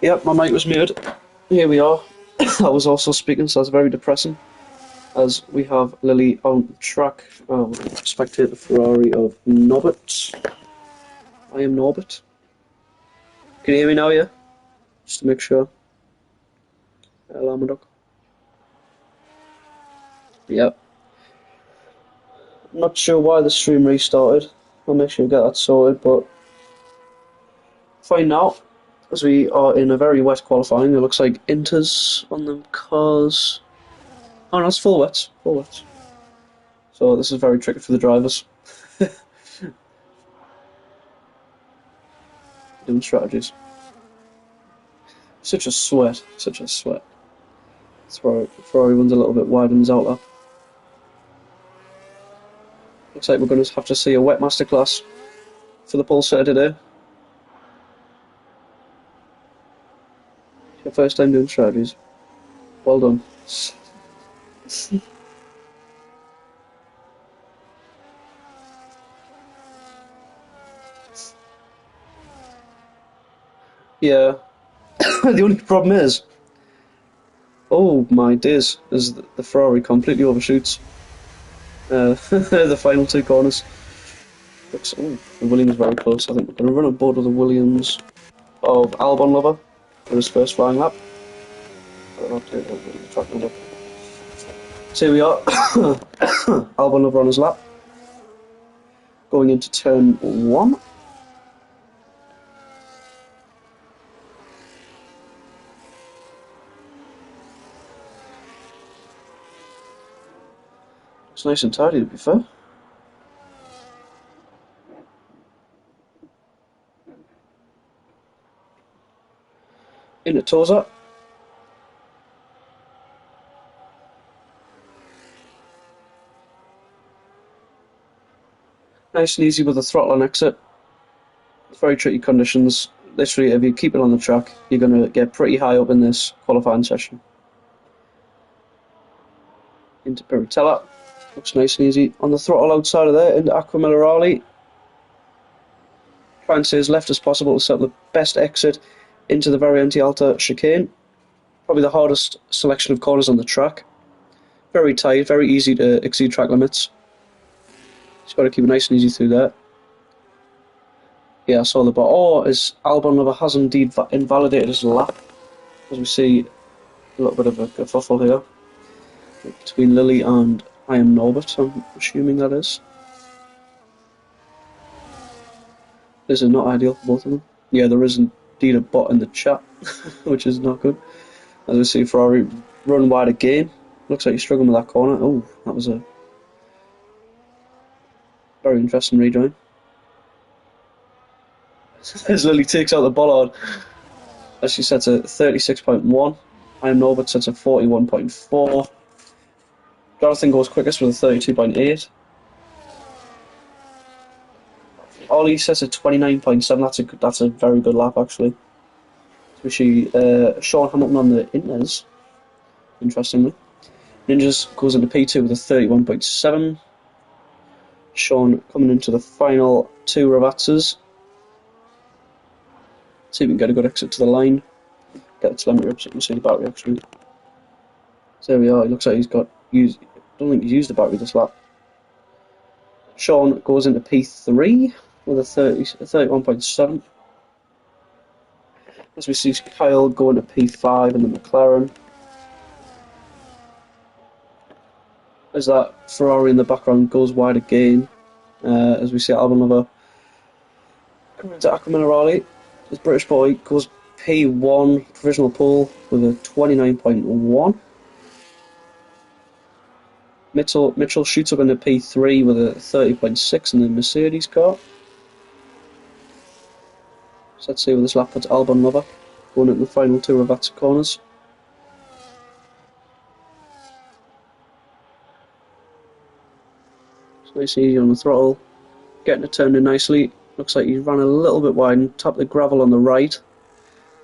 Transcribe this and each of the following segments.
Yep, my mic was muted. Here we are. I was also speaking, so that's very depressing. As we have Lily on track, spectator Ferrari of Norbert. I am Norbert. Can you hear me now, yeah? Just to make sure. Alarm dog. Yep. I'm not sure why the stream restarted. I'll make sure we get that sorted, but fine now. As we are in a very wet qualifying, it looks like Inters on the cars. Oh no, it's full wets. Full wets. So this is very tricky for the drivers. Doing strategies. Such a sweat. Such a sweat. Ferrari runs a little bit wide in his outlap. Looks like we're going to have to see a wet masterclass for the pole sitter today. It's your first time doing strategies. Well done. Yeah. The only problem is, oh my days, is the Ferrari completely overshoots the final two corners. Looks, oh, the Williams very close. I think we're going to run on board with the Williams of Albon Lover for his first flying lap. I don't have to get the track number. So here we are, Albon Lover on his lap, going into turn 1. It's nice and tidy, to be fair. Into Toza. Nice and easy with the throttle on exit. Very tricky conditions. Literally, if you keep it on the track, you're going to get pretty high up in this qualifying session. Into Piratella. Looks nice and easy. On the throttle outside of there, into Emilia Romania. Try and stay as left as possible to set up the best exit into the Variante Alta chicane. Probably the hardest selection of corners on the track. Very tight, very easy to exceed track limits. Just got to keep it nice and easy through there. Yeah, I saw the bot. Oh, his Albon Lover has indeed invalidated his lap. As we see a little bit of a kerfuffle here between Lily and I am Norbert, I'm assuming that is. This is not ideal for both of them. Yeah, there is indeed a bot in the chat, which is not good. As we see Ferrari run wide again. Looks like he's struggling with that corner. Oh, that was a very interesting rejoin. As Lily takes out the bollard, as she sets a 36.1. I am Norbert sets a 41.4. Jonathan goes quickest with a 32.8. Ollie sets a 29.7. That's a very good lap actually. Especially Sean Hamilton on the Inters, interestingly. Ninjas goes into P2 with a 31.7. Sean coming into the final two Ravazzas. See if we can get a good exit to the line. Get the telemetry up so you can see the battery actually. So there we are. It looks like he's got used. I don't think he's used the battery this lap. Sean goes into P3 with a 31.7. As we see Kyle go into P5 in the McLaren. As that Ferrari in the background goes wide again. As we see Albon Lover coming into Emilia Romania. This British boy goes P1 provisional pole with a 29.1. Mitchell shoots up into P3 with a 30.6 in the Mercedes car. So let's see where this lap puts Albon Lover going into the final two Ravazza corners. It's nice and easy on the throttle. Getting it turned in nicely. Looks like he ran a little bit wide and tapped the gravel on the right.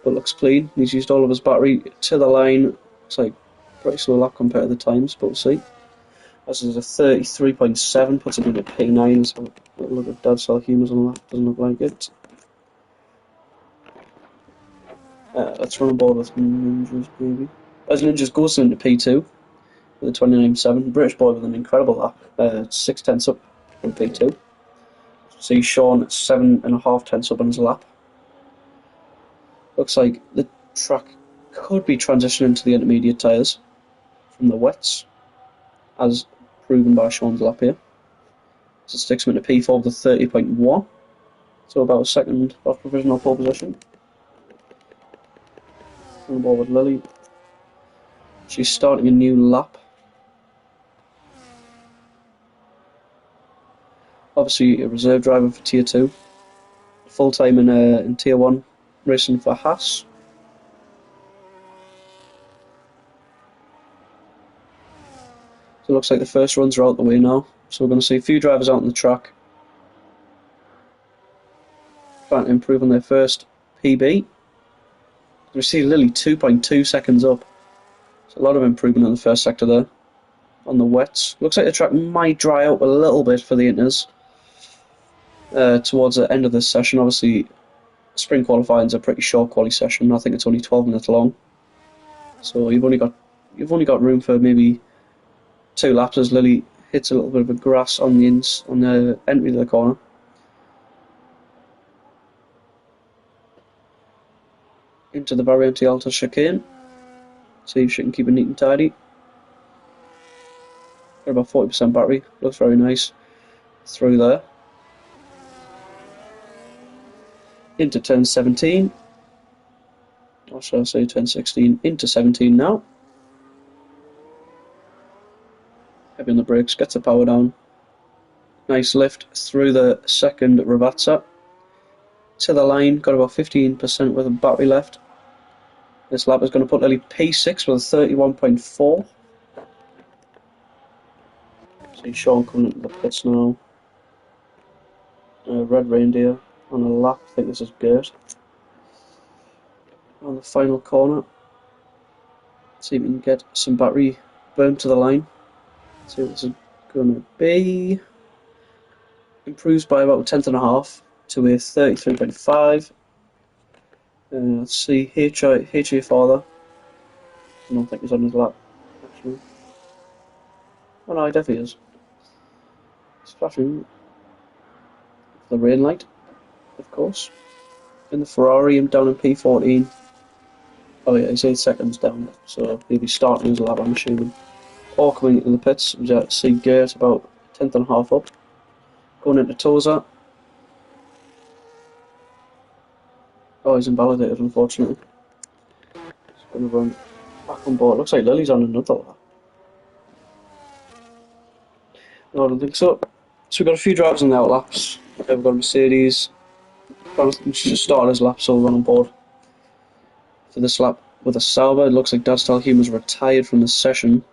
But looks clean. He's used all of his battery to the line. Looks like pretty slow lap compared to the times, but we'll see. This is a 33.7, puts it into P9, so a look at Dead Cell Humors on that, doesn't look like it. Let's run on board with Ninjas, maybe. As Ninjas goes into P2 with a 29.7. British boy with an incredible lap. 6 tenths up from P2. See Sean at 7.5 tenths up on his lap. Looks like the track could be transitioning to the intermediate tyres from the wets, as proven by Sean's lap here. So it sticks him into P4 with a 30.1. So about a second off provisional pole position. On board with Lily. She's starting a new lap. Obviously a reserve driver for Tier 2. Full time in Tier 1, racing for Haas. So it looks like the first runs are out the way now. So we're going to see a few drivers out on the track trying to improve on their first PB. We see Lily 2.2 seconds up. So a lot of improvement in the first sector there. On the wets. Looks like the track might dry out a little bit for the inters towards the end of this session. Obviously, spring qualifying is a pretty short quali session. I think it's only 12 minutes long. So you've only got room for maybe 2 laps as Lily hits a little bit of a grass on the entry to the corner. Into the Variante Alta chicane. See if she can keep it neat and tidy. Got about 40% battery. Looks very nice. Through there. Into turn 17. Or shall I say turn 16. Into 17 now. Heavy on the brakes. Gets the power down. Nice lift through the second Ravazza. To the line. Got about 15% with a battery left. This lap is going to put Lily P6 with a 31.4. See Sean coming into the pits now. Red Reindeer on a lap. I think this is good. On the final corner. See if we can get some battery burn to the line. See what this is going to be. Improves by about a tenth and a half to a 33.5. Let's see, HA Father. I don't think he's on his lap, actually. Oh no, he definitely is. He's flashing the rain light, of course. In the Ferrari, I'm down in P14. Oh yeah, he's 8 seconds down, so he'll be starting his lap, I'm assuming. Or coming into the pits, we see Gert about a tenth and a half up. Going into Toza. Oh, he's invalidated, unfortunately. He's going to run back on board. Looks like Lily's on another lap. No, I don't think so. So we've got a few drivers in the outlaps. We've got Mercedes. She just started his lap, so we'll run on board for this lap with a Sauber. It looks like Dastal Huma's retired from the session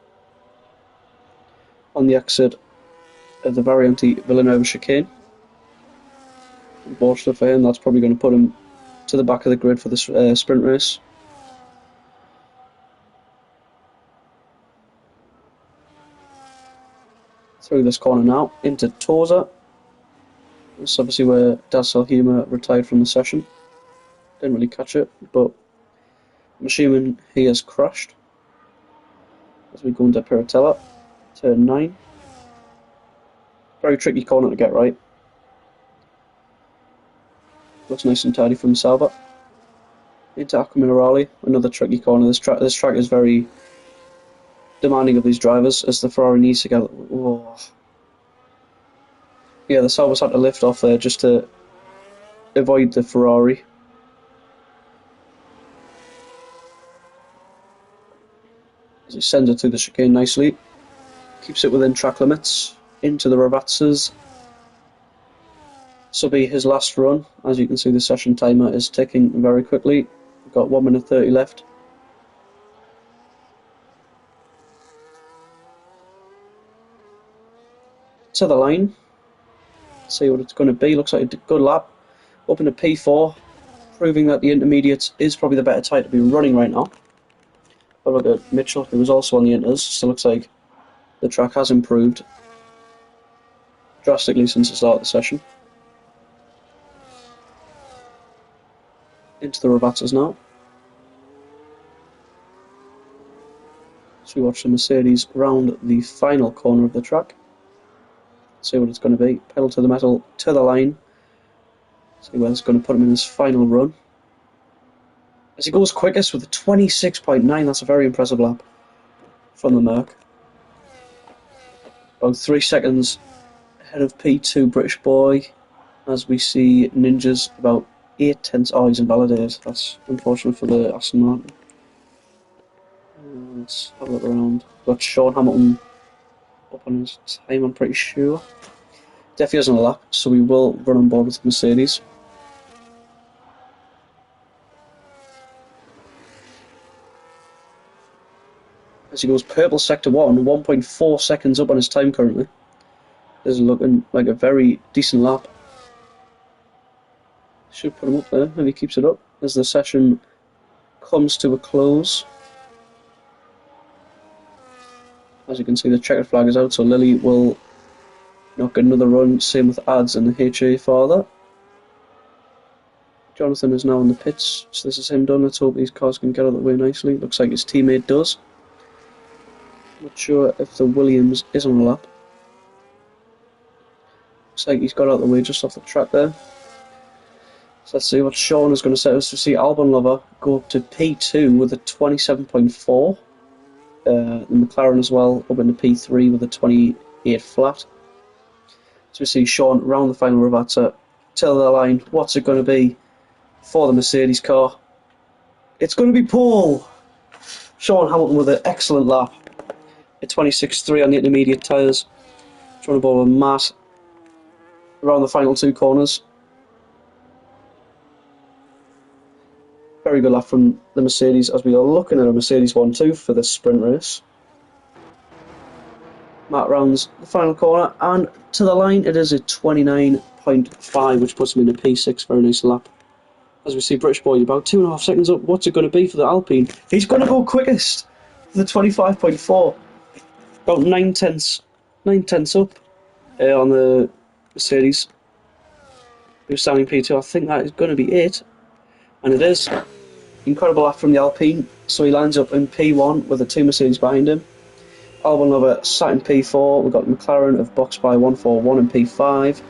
on the exit of the Variante Villanova chicane. Unfortunately for him, that's probably going to put him to the back of the grid for this sprint race. Through this corner now, into Toza. This is obviously where Dastal Huma retired from the session. Didn't really catch it, but I'm assuming he has crashed. As we go into Piratella, turn 9. Very tricky corner to get right. Looks nice and tidy from Salva. Into Acqua Minerale, another tricky corner. This track is very demanding of these drivers as the Ferrari needs to get. Whoa. Yeah, the Salvas had to lift off there just to avoid the Ferrari. As he sends it through the chicane nicely. Keeps it within track limits. Into the Ravazzas. This will be his last run. As you can see, the session timer is ticking very quickly. We've got 1 minute 30 left. To the line. See what it's going to be. Looks like a good lap. Up into P4. Proving that the intermediates is probably the better tyre to be running right now. But look at Mitchell, who was also on the inters. So it looks like the track has improved drastically since the start of the session. Into the Ravazzas now. So we watch the Mercedes round the final corner of the track. See what it's going to be. Pedal to the metal, to the line. See where it's going to put him in his final run. As he goes quickest with a 26.9, that's a very impressive lap from the Merc. About 3 seconds ahead of P2 British Boy, as we see Ninja's about 8 tenths. Oh, he's invalidated. That's unfortunate for the Aston Martin. Let's have a look around. Got Sean Hamilton up on his time, I'm pretty sure. Definitely hasn't a lap, so we will run on board with Mercedes. As he goes purple sector 1, 1.4 seconds up on his time currently. This is looking like a very decent lap. Should put him up there if he keeps it up as the session comes to a close. As you can see, the checkered flag is out, so Lily will not get another run. Same with Ads and the HA father. Jonathan is now in the pits, so this is him done. Let's hope these cars can get out of the way nicely. Looks like his teammate does. Not sure if the Williams is on a lap. Looks like he's got out of the way just off the track there. So let's see what Sean is going to set us to see Albon Lover go up to P2 with a 27.4. The McLaren as well up into P3 with a 28 flat. So we see Sean round the final Ravazza, to the line. What's it going to be for the Mercedes car? It's going to be Paul! Sean Hamilton with an excellent lap. A 26.3 on the intermediate tyres. Trying to ball with Matt around the final 2 corners. Very good lap from the Mercedes as we are looking at a Mercedes 1-2 for this sprint race. Matt rounds the final corner and to the line it is a 29.5, which puts him in a P6. Very nice lap. As we see British Boy about 2.5 seconds up. What's it going to be for the Alpine? He's going to go quickest for the 25.4. About 9 tenths up on the Mercedes. Who's standing P2. I think that is going to be it. And it is. Incredible lap from the Alpine. So he lines up in P1 with the 2 Mercedes behind him. Albon Lover sat in P4. We've got McLaren of box by 141 in P5.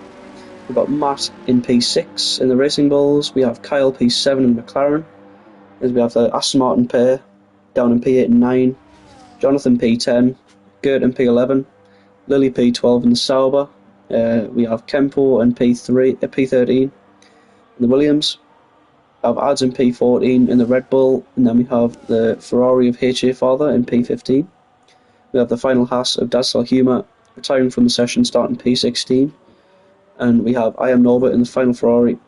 We've got Matt in P6 in the Racing Bulls. We have Kyle P7 in McLaren. As we have the Aston Martin pair down in P8 and 9. Jonathan P10. Gert in P11. Lily P12 in the Sauber. We have Kempo in P13 in the Williams. We have Ads in P14 in the Red Bull. And then we have the Ferrari of HA Father in P15. We have the final Haas of Dazzler Humour retiring from the session starting P16. And we have I Am Norbert in the final Ferrari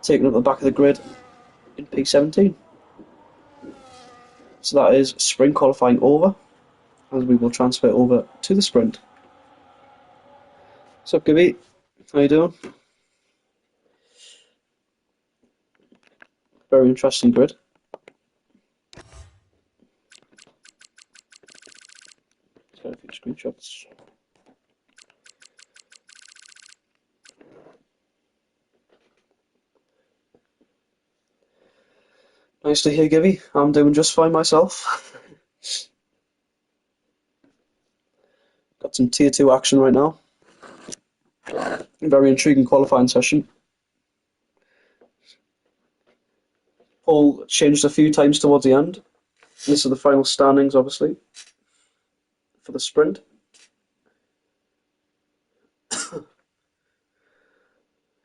taking up the back of the grid in P17. So that is sprint qualifying over, as we will transfer over to the sprint. What's up, Gibby? How you doing? Very interesting grid. Let's get a few screenshots. Nice to hear, Gibby. I'm doing just fine myself. Got some Tier 2 action right now. Very intriguing qualifying session. Paul changed a few times towards the end. These are the final standings, obviously, for the sprint. It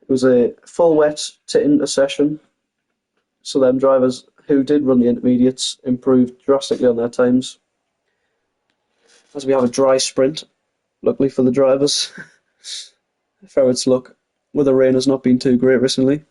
was a full wet to inter session, so them drivers who did run the intermediates improved drastically on their times. As we have a dry sprint, luckily for the drivers. Ferret's luck with the rain has not been too great recently.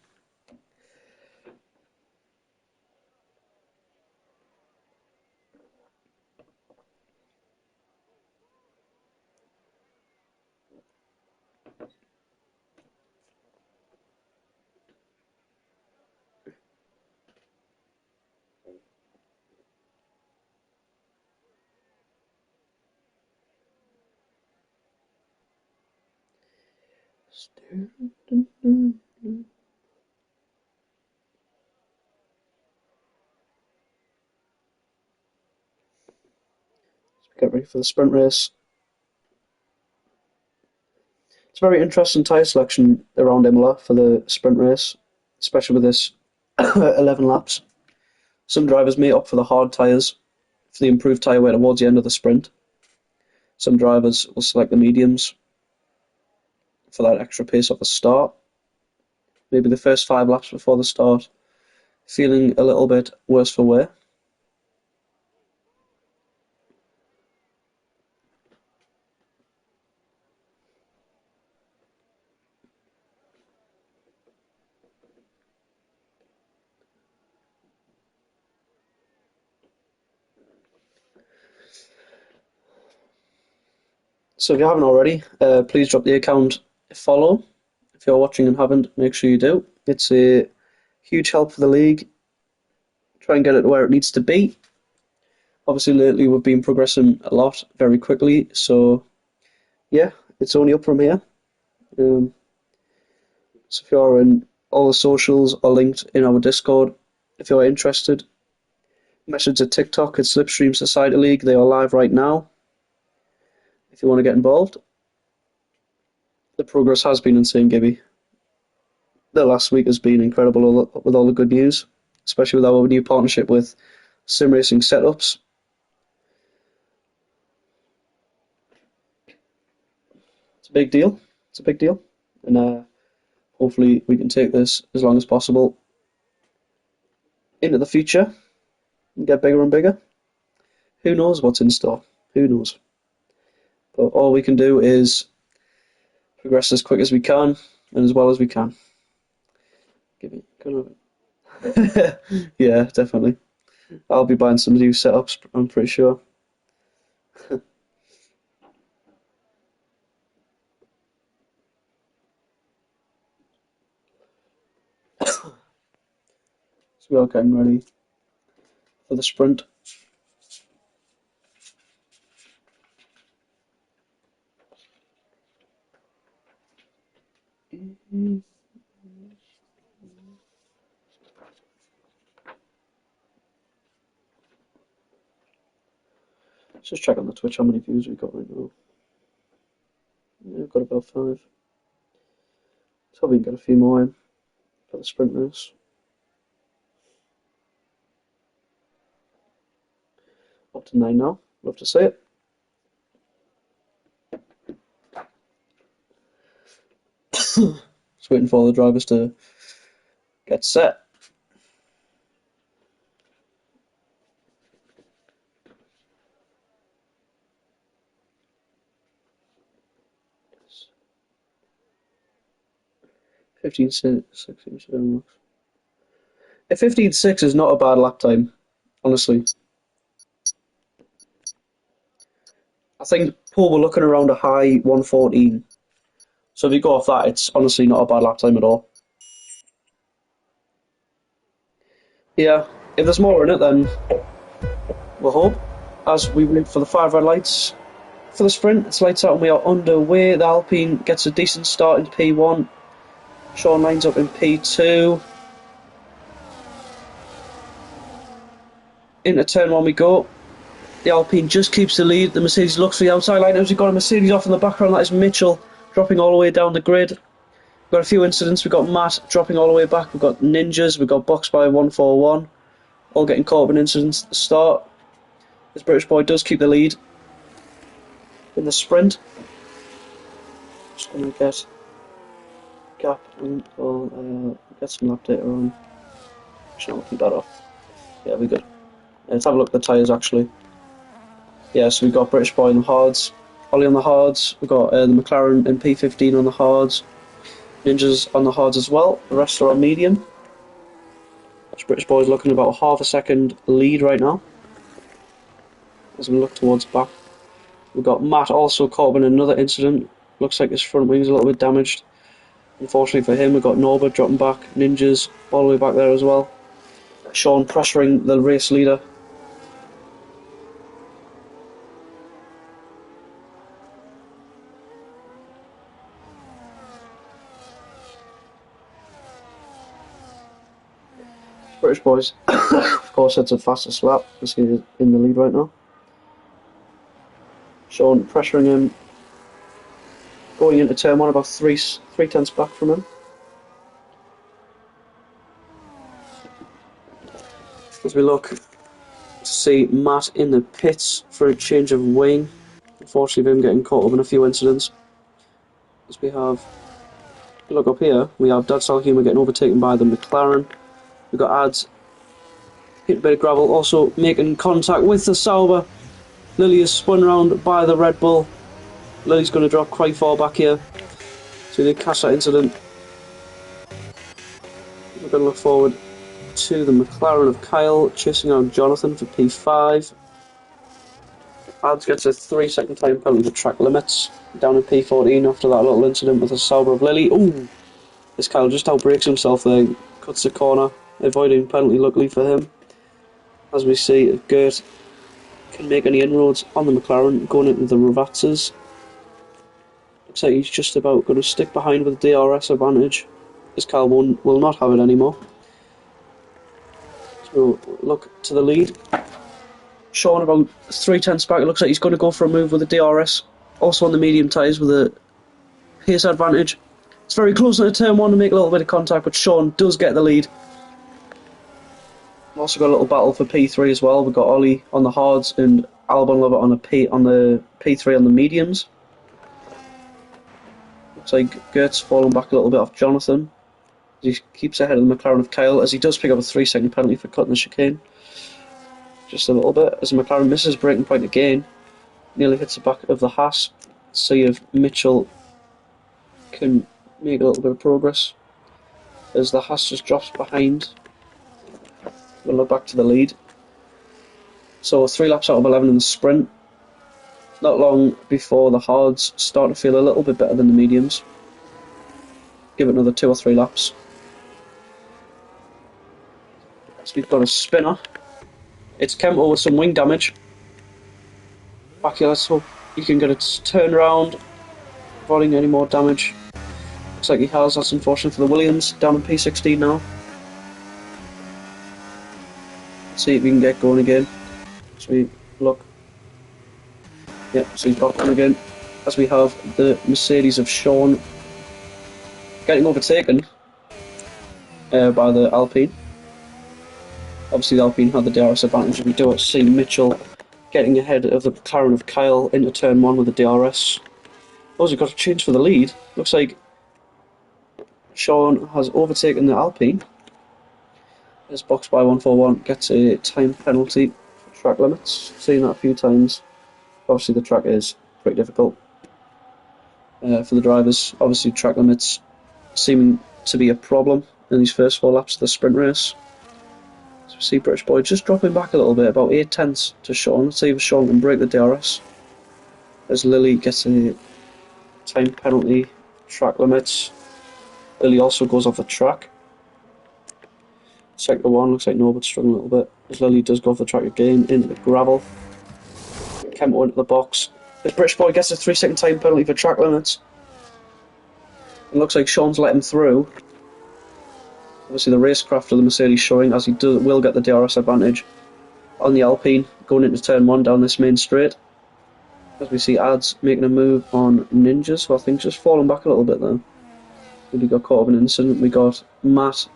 get ready for the sprint race. It's a very interesting tyre selection around Imola for the sprint race, especially with this 11 laps. Some drivers may opt for the hard tyres for the improved tyre wear towards the end of the sprint. Some drivers will select the mediums for that extra pace at the start. Maybe the first 5 laps before the start, feeling a little bit worse for wear. So if you haven't already, please drop the account a follow. If you're watching and haven't, make sure you do. It's a huge help for the league. Try and get it to where it needs to be. Obviously, lately we've been progressing a lot very quickly. So, yeah, it's only up from here. So if you're in, all the socials are linked in our Discord. If you're interested, message at TikTok at Slipstream Society League. They are live right now. If you want to get involved. The progress has been insane, Gibby. The last week has been incredible with all the good news, especially with our new partnership with Sim Racing Setups. It's a big deal. It's a big deal. And hopefully we can take this as long as possible into the future and get bigger and bigger. Who knows what's in store? Who knows? But all we can do is progress as quick as we can and as well as we can. Give me kind of yeah, definitely. I'll be buying some new setups, I'm pretty sure. So we are getting ready for the sprint. Let's just check on the Twitch how many views we've got right now. Yeah, we've got about 5. So we can get a few more in for the sprint race. Up to 9 now. Love to see it. Just waiting for the drivers to get set. Yes. 15.6, 16.7. A 15.6 is not a bad lap time, honestly. I think Paul were looking around a high 114. So if you go off that, it's honestly not a bad lap time at all. Yeah, if there's more in it, then we'll hope. As we wait for the 5 red lights for the sprint, it's lights out and we are underway. The Alpine gets a decent start in P1. Sean lines up in P2. Into turn 1 we go. The Alpine just keeps the lead. The Mercedes looks for the outside line. As we've got a Mercedes off in the background, that is Mitchell dropping all the way down the grid. We've got a few incidents. We've got Matt dropping all the way back. We've got Ninjas. We've got Box by 141. All getting caught up in incidents at the start. This British boy does keep the lead in the sprint. Just going to get gap and get some lap data on. Actually, I'll keep that off. Yeah, we're good. Let's have a look at the tyres actually. Yeah, so we've got British boy on the hards. Ollie on the hards. We've got the McLaren in P15 on the hards. Ninjas on the hards as well. The rest are on medium. This British boy is looking about half a second lead right now. As we look towards back. We've got Matt also caught up in another incident. Looks like his front wing's a little bit damaged. Unfortunately for him, we've got Norbert dropping back. Ninjas all the way back there as well. Sean pressuring the race leader. British boys, of course, it's a fastest lap. As he is in the lead right now. Sean pressuring him, going into turn one, about three tenths back from him. As we look to see Matt in the pits for a change of wing. Unfortunately, him getting caught up in a few incidents. As we have, look up here, we have Dad Salhuma getting overtaken by the McLaren. We've got Ads hitting a bit of gravel, also making contact with the Sauber. Lily is spun round by the Red Bull. Lily's going to drop quite far back here. So they catch that incident. We're going to look forward to the McLaren of Kyle chasing out Jonathan for P5. Ads gets a 3-second time penalty for track limits down in P14 after that little incident with the Sauber of Lily. Ooh! This Kyle just outbreaks himself there, cuts the corner, avoiding penalty luckily for him. As we see, if Gert can make any inroads on the McLaren going into the Ravazzas. Looks like he's just about going to stick behind with the DRS advantage. This Kyle will not have it anymore. So look to the lead. Sean about 3 tenths back. It looks like he's going to go for a move with the DRS. Also on the medium tyres with a pace advantage. It's very close into turn one to make a little bit of contact, but Sean does get the lead. We've also got a little battle for P3 as well. We've got Ollie on the hards and Albon Lover on the P3 on the mediums. Looks like Gert's fallen back a little bit off Jonathan. He keeps ahead of the McLaren of Kyle as he does pick up a 3-second penalty for cutting the chicane. Just a little bit as the McLaren misses breaking point again. Nearly hits the back of the Haas. See if Mitchell can make a little bit of progress as the Haas just drops behind. We'll look back to the lead. So 3 laps out of 11 in the sprint. Not long before the hards start to feel a little bit better than the mediums. Give it another 2 or 3 laps. So we've got a spinner. It's Kempo with some wing damage. Back here, let's hope he can get it turned around, avoiding any more damage. Looks like he has. That's unfortunate for the Williams. Down in P16 now. Let's see if we can get going again. So we look. Yeah, so he's back on again. As we have the Mercedes of Sean getting overtaken by the Alpine. Obviously the Alpine had the DRS advantage. We do see Mitchell getting ahead of the McLaren of Kyle into turn 1 with the DRS. Also got a change for the lead. Looks like Sean has overtaken the Alpine. As box by 141 gets a time penalty for track limits. Seen that a few times. Obviously the track is pretty difficult for the drivers. Obviously track limits seeming to be a problem in these first 4 laps of the sprint race. So we see British Boy just dropping back a little bit, about 8 tenths to Sean. Let's see if Sean can break the DRS. As Lily gets a time penalty, track limits. Lily also goes off the track. Sector 1 looks like Norbert's struggling a little bit. As Lily does go off the track again into the gravel. Kempo into the box. The British Boy gets a 3-second time penalty for track limits. It looks like Sean's let him through. Obviously the racecraft of the Mercedes showing as he will get the DRS advantage on the Alpine going into turn 1 down this main straight. As we see Ads making a move on Ninjas, who I think just falling back a little bit there. Really got caught up in an incident. We got Matt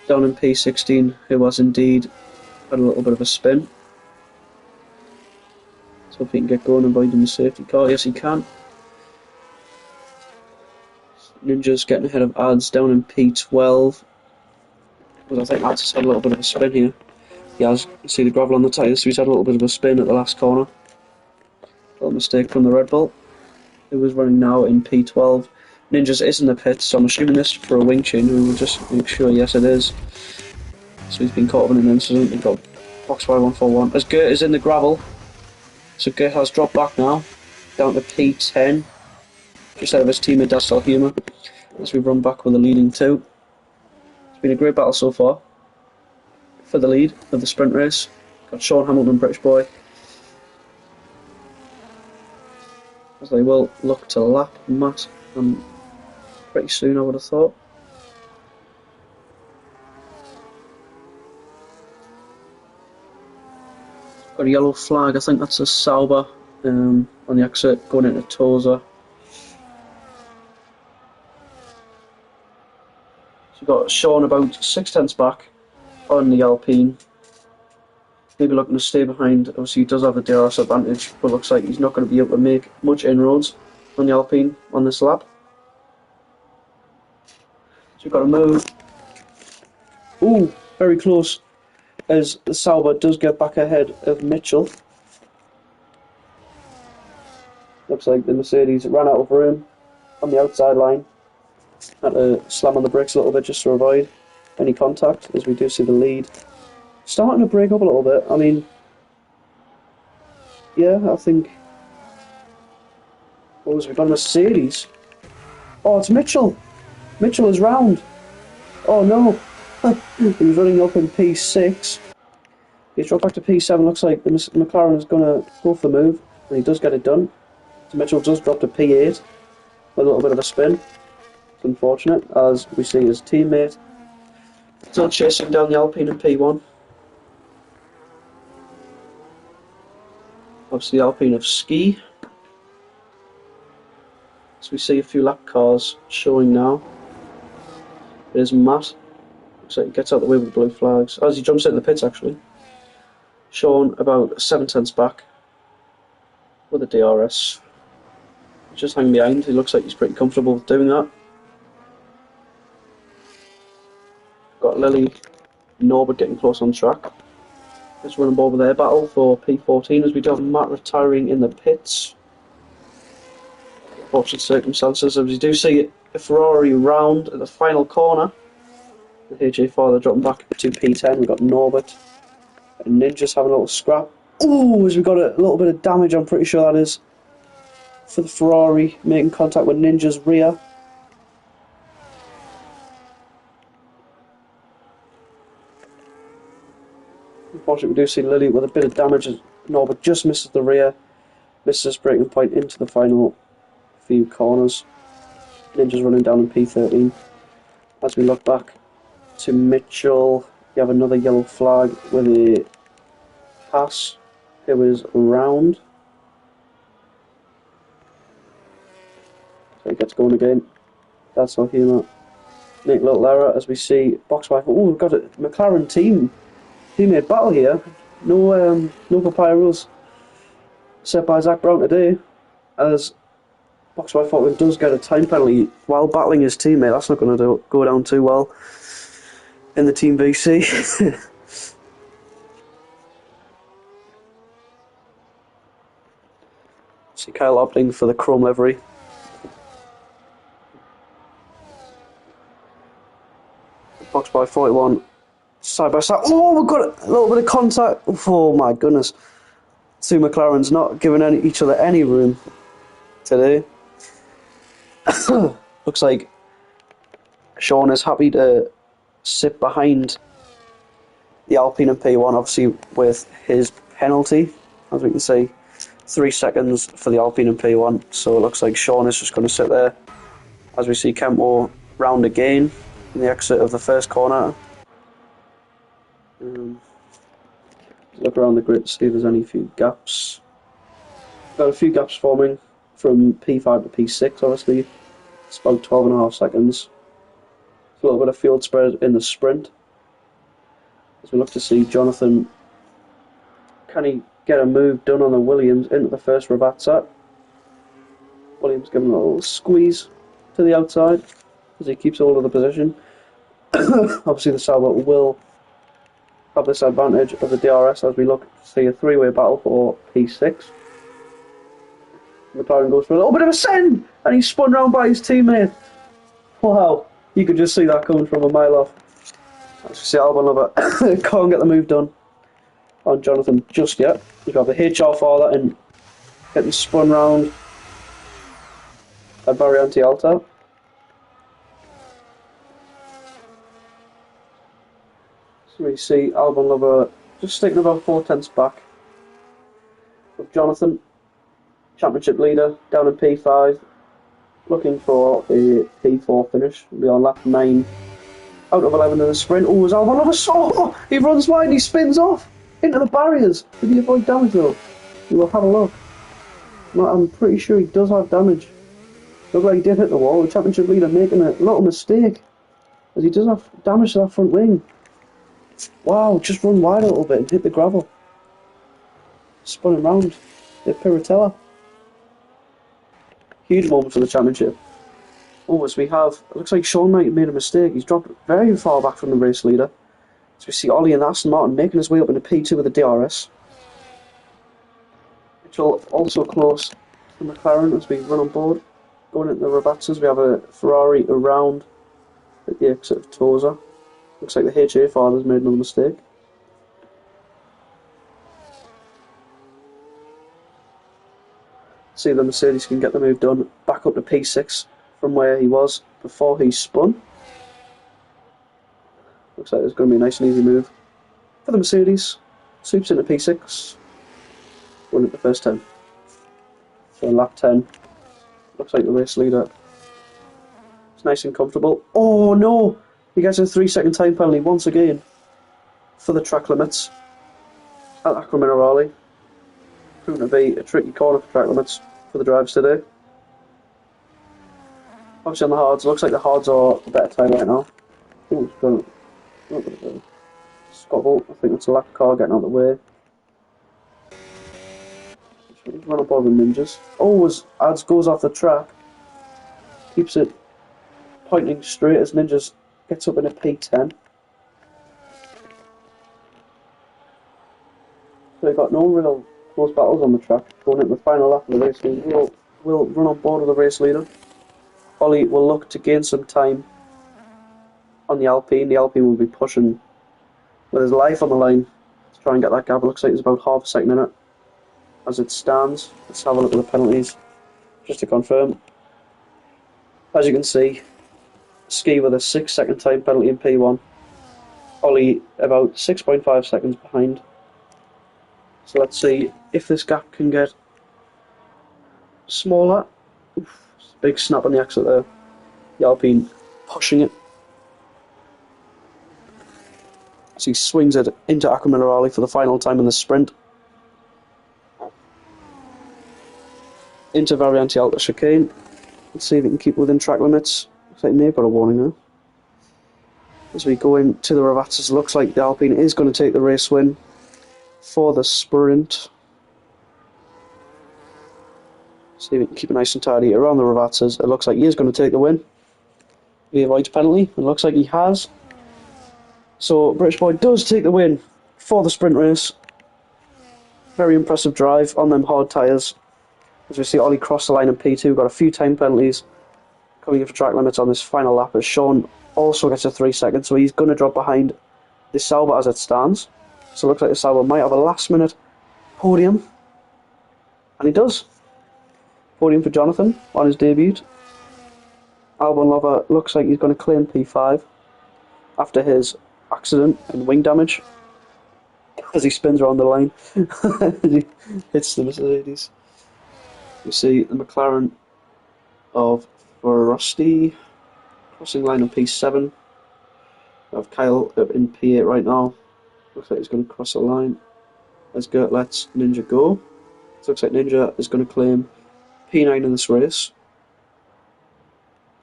down in P16 who has indeed had a little bit of a spin. So if he can get going and avoiding the safety car. Yes he can. Ninja's getting ahead of Ads down in P12. Because I think Ads has had a little bit of a spin here. He has, you see the gravel on the tyres, so he's had a little bit of a spin at the last corner. Little mistake from the Red Bull, who was running now in P12. Ninjas is in the pit, so I'm assuming this for a wing change. We will just make sure, yes it is. So he's been caught up in an incident. We've got box by 141. As Gert is in the gravel, so Gert has dropped back now, down to P10. Just out of his teammate Dad Salhuma, as we run back with the leading 2. It's been a great battle so far for the lead of the sprint race. Got Sean Hamilton, British Boy, as they will look to lap Matt pretty soon, I would have thought. Got a yellow flag, I think that's a Sauber on the exit, going into Toza. So we've got Sean about 6/10 back on the Alpine. Maybe looking to stay behind. Obviously, he does have the DRS advantage, but looks like he's not going to be able to make much inroads on the Alpine on this lap. So we've got to move. Ooh, very close, as the Sauber does get back ahead of Mitchell. Looks like the Mercedes ran out of room on the outside line. Had to slam on the brakes a little bit just to avoid any contact, as we do see the lead starting to break up a little bit. I mean, yeah, I think... What was we got? Mercedes? Oh, it's Mitchell! Mitchell is round! Oh no! He was running up in P6. He's dropped back to P7. Looks like the McLaren is going to go for the move, and he does get it done. So Mitchell does drop to P8 with a little bit of a spin. It's unfortunate, as we see his teammate still chasing down the Alpine in P1. Obviously, the Alpine of Ski. So we see a few lap cars showing now. It is Matt. Looks like he gets out the way with the blue flags. As he jumps into the pits, actually. Sean about 7/10 back with a DRS. Just hanging behind. He looks like he's pretty comfortable with doing that. Got Lily, Norbert getting close on track. Let's run aboard with their battle for P14 as we do have Matt retiring in the pits. Fortunate circumstances, as we do see a Ferrari round at the final corner. The HJ4, they're dropping back to P10. We've got Norbert and Ninja's having a little scrap. Ooh, as we got a little bit of damage, I'm pretty sure that is, for the Ferrari, making contact with Ninja's rear. Unfortunately, we do see Lily with a bit of damage as Norbert just misses the rear, misses his braking point into the final few corners. Ninja's running down in P13. As we look back to Mitchell, you have another yellow flag with a pass. It was round. So he gets going again. That's not humour. Make a little error as we see box by. Oh, we've got a McLaren teammate battle here. No papaya rules set by Zach Brown today, as box by Fortman does get a time penalty while battling his teammate. That's not going to go down too well in the Team VC. See Kyle opting for the chrome livery. Box by 41, side by side. Oh, we've got a little bit of contact. Oh my goodness. Two McLarens not giving each other any room today. Looks like Sean is happy to sit behind the Alpine in P1, obviously with his penalty. As we can see, 3 seconds for the Alpine in P1. So it looks like Sean is just going to sit there. As we see Kempo round again in the exit of the first corner. Look around the grid to see if there's any few gaps. Got a few gaps forming from P5 to P6, obviously. It's about 12.5 seconds. It's a little bit of field spread in the sprint. As we look to see Jonathan, can he get a move done on the Williams into the first Ravazza? Williams giving a little squeeze to the outside as he keeps hold of the position. Obviously the Sauber will have this advantage of the DRS as we look to see a three-way battle for P6. McLaren goes for a little bit of a send, and he's spun round by his teammate. Wow, you could just see that coming from a mile off. As we see Albon Lover can't get the move done on Jonathan just yet. We've got the HR father and getting spun round at Variante Alta. So we see Albon Lover just sticking about 4/10 back with Jonathan, championship leader, down in P5, looking for a P4 finish. We'll be on lap 9 out of 11 in the sprint. Oh, is Albon Lover so? He runs wide, he spins off into the barriers. Did he avoid damage though? We will have a look. I'm pretty sure he does have damage. Looked like he did hit the wall. The championship leader making a little mistake, as he does have damage to that front wing. Wow, just run wide a little bit and hit the gravel. Spun him round. Hit Piratella. Huge moment for the championship. Oh, as we have, it looks like Sean might have made a mistake. He's dropped very far back from the race leader. So we see Ollie and Aston Martin making his way up into P2 with the DRS. Mitchell also close to McLaren as we run on board. Going into the Ravazzas, we have a Ferrari around at the exit of Tosa. Looks like the HA father's made another mistake. See the Mercedes can get the move done back up to P6 from where he was before he spun. Looks like it's going to be a nice and easy move for the Mercedes. Swoops into P6. Going at the first 10. So lap 10. Looks like the race leader. It's nice and comfortable. Oh no! He gets a 3-second time penalty once again for the track limits at Acqua Minerale. Proving to be a tricky corner for track limits for the drivers today. Obviously on the hards, looks like the hards are a better time right now. I think it's going to Scottville. I think it's a lap car getting out of the way. Run up over the ninjas. Oh, as Ads goes off the track, keeps it pointing straight as Ninjas gets up in a P10. So we've got no real close battles on the track. Going into the final lap of the race, we'll run on board with the race leader. Ollie will look to gain some time on the Alpine. The Alpine will be pushing with his life on the line to try and get that gap. It looks like there's about half a second in it as it stands. Let's have a look at the penalties just to confirm. As you can see, Ski with a 6-second time penalty in P1. Ollie about 6.5 seconds behind. So let's see if this gap can get smaller. Oof, big snap on the exit there. The Alpine pushing it. So he swings it into Acqua Minerale for the final time in the sprint. Into Variante Alta chicane. Let's see if he can keep within track limits. Looks like he may have got a warning there. As we go into the Ravazzas, looks like the Alpine is going to take the race win for the sprint. See if we can keep it nice and tidy around the Ravazzas. It looks like he is going to take the win. He avoids penalty. It looks like he has. So British Boy does take the win for the sprint race. Very impressive drive on them hard tyres. As we see Ollie cross the line in P2, got a few time penalties coming in for track limits on this final lap, as Sean also gets a 3 seconds, so he's going to drop behind the Sauber as it stands. So it looks like the Sauber might have a last minute podium, and he does. Podium for Jonathan on his debut. Albon Lover looks like he's going to claim P5 after his accident and wing damage as he spins around the line. He hits the Mercedes. You see the McLaren of Frosty crossing line on P7. We have Kyle up in P8 right now. Looks like he's going to cross the line as Gert lets Ninja go. It looks like Ninja is going to claim P9 in this race.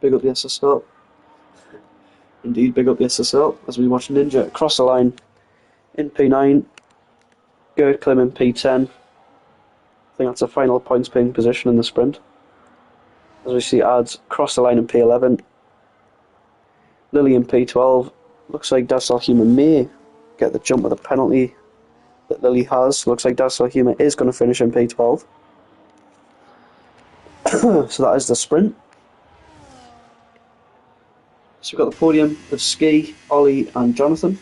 Big up the SSL. Indeed, big up the SSL as we watch Ninja cross the line in P9. Gert claiming P10. I think that's a final points paying position in the sprint. As we see Ads cross the line in P11. Lily in P12. Looks like Dassel Huma may get the jump with a penalty that Lily has. Looks like Dassel Huma is going to finish in P12. So that is the sprint. So we've got the podium of Ski, Ollie and Jonathan.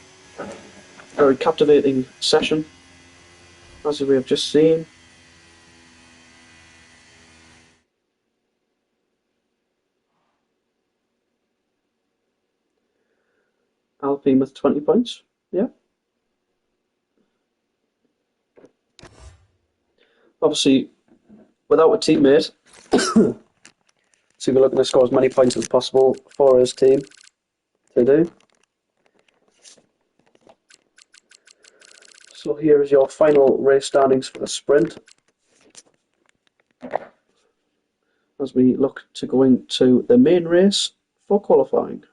Very captivating session, as we have just seen. Alpine with 20 points, yeah. Obviously, without a teammate, so we're looking to score as many points as possible for his team to do. So here is your final race standings for the sprint. as we look to go into the main race for qualifying.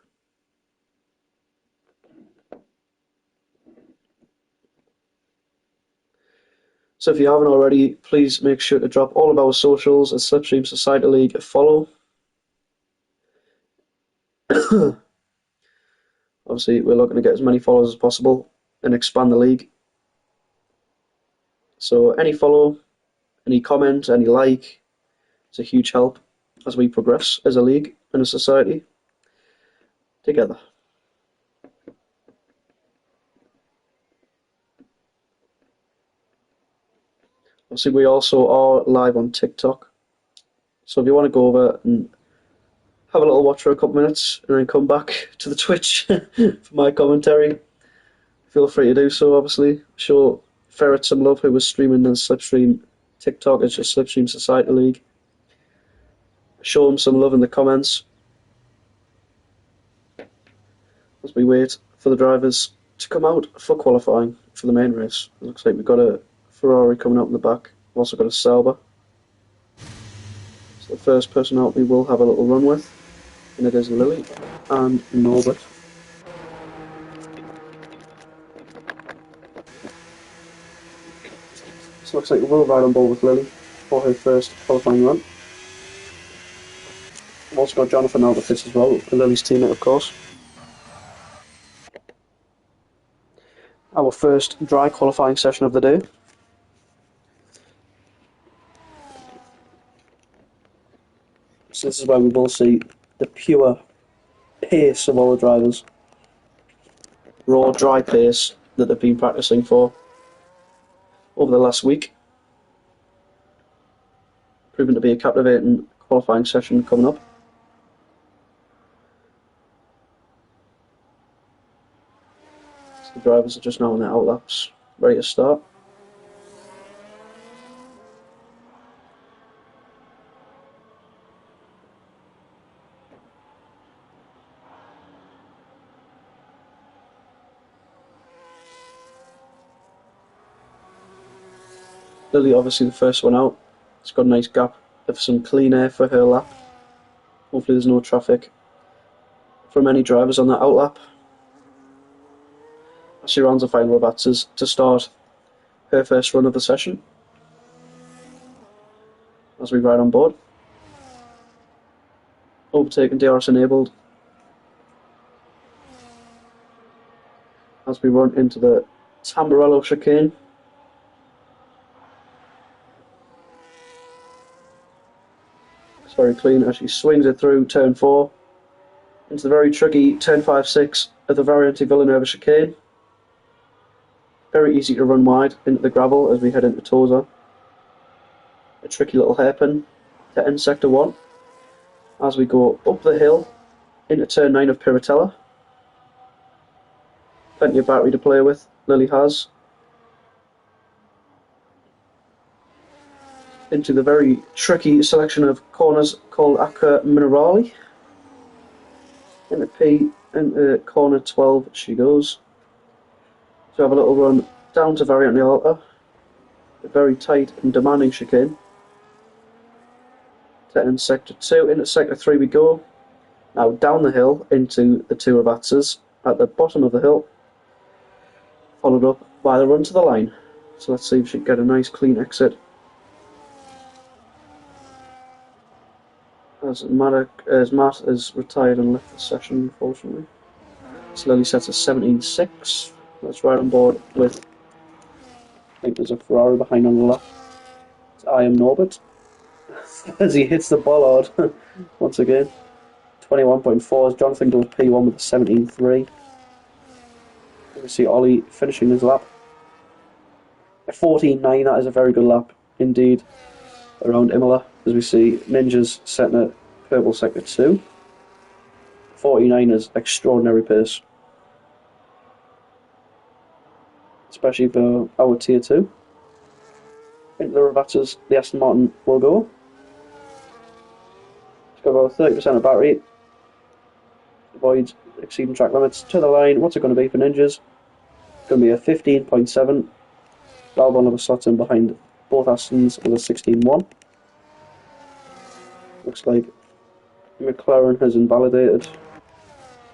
So if you haven't already, please make sure to drop all of our socials at Slipstream Society League a follow. Obviously, we're looking to get as many followers as possible and expand the league. So any follow, any comment, any like, it's a huge help as we progress as a league and a society together. Obviously, we also are live on TikTok. So if you want to go over and have a little watch for a couple minutes and then come back to the Twitch for my commentary, feel free to do so, obviously. Show Ferret some love, who was streaming the Slipstream TikTok. It's just Slipstream Society League. Show him some love in the comments as we wait for the drivers to come out for qualifying for the main race. It looks like we've got a Ferrari coming up in the back. We've also got a Sauber. So the first person out we will have a little run with, and it is Lily and Norbert. So it looks like we will ride on board with Lily for her first qualifying run. We've also got Jonathan out of this as well, Lily's teammate, of course. Our first dry qualifying session of the day. So this is where we will see the pure pace of all the drivers. Raw, dry pace that they've been practicing for over the last week. Proving to be a captivating qualifying session coming up. So the drivers are just now on their outlaps, ready to start. Lily, obviously the first one out. It's got a nice gap of some clean air for her lap. Hopefully there's no traffic from any drivers on that outlap. She runs a final Rovatzes to start her first run of the session as we ride on board. Overtaken, DRS enabled as we run into the Tamburello chicane. It's very clean as she swings it through turn 4 into the very tricky turn 5-6 of the Variante Villanova chicane. Very easy to run wide into the gravel as we head into Tosa. A tricky little hairpin to end sector 1 as we go up the hill into turn 9 of Piratella. Plenty of battery to play with, Lily has. Into the very tricky selection of corners called Acqua Minerali. Into P, into corner 12 she goes. So have a little run down to Variante Alta. A very tight and demanding chicane. To end sector 2, into sector 3 we go. Now down the hill into the two Rovatzes at the bottom of the hill. Followed up by the run to the line. So let's see if she can get a nice clean exit. As Matt has retired and left the session, unfortunately. So Lily sets a 17.6. Let's ride on board with, I think there's a Ferrari behind on the left. I am Norbert. As he hits the bollard once again. 21.4 as Jonathan goes P1 with a 17.3. We see Ollie finishing his lap. A 14.9, that is a very good lap indeed around Imola, as we see Ninjas setting a purple sector 2. 49 is extraordinary pace, especially for our tier 2. Into the Rovatzes, the Aston Martin will go. It's got about 30% of battery. Avoids exceeding track limits. To the line, what's it going to be for Ninjas? It's going to be a 15.7. Valve on the slots in behind both Astons with a 16.1. Looks like McLaren has invalidated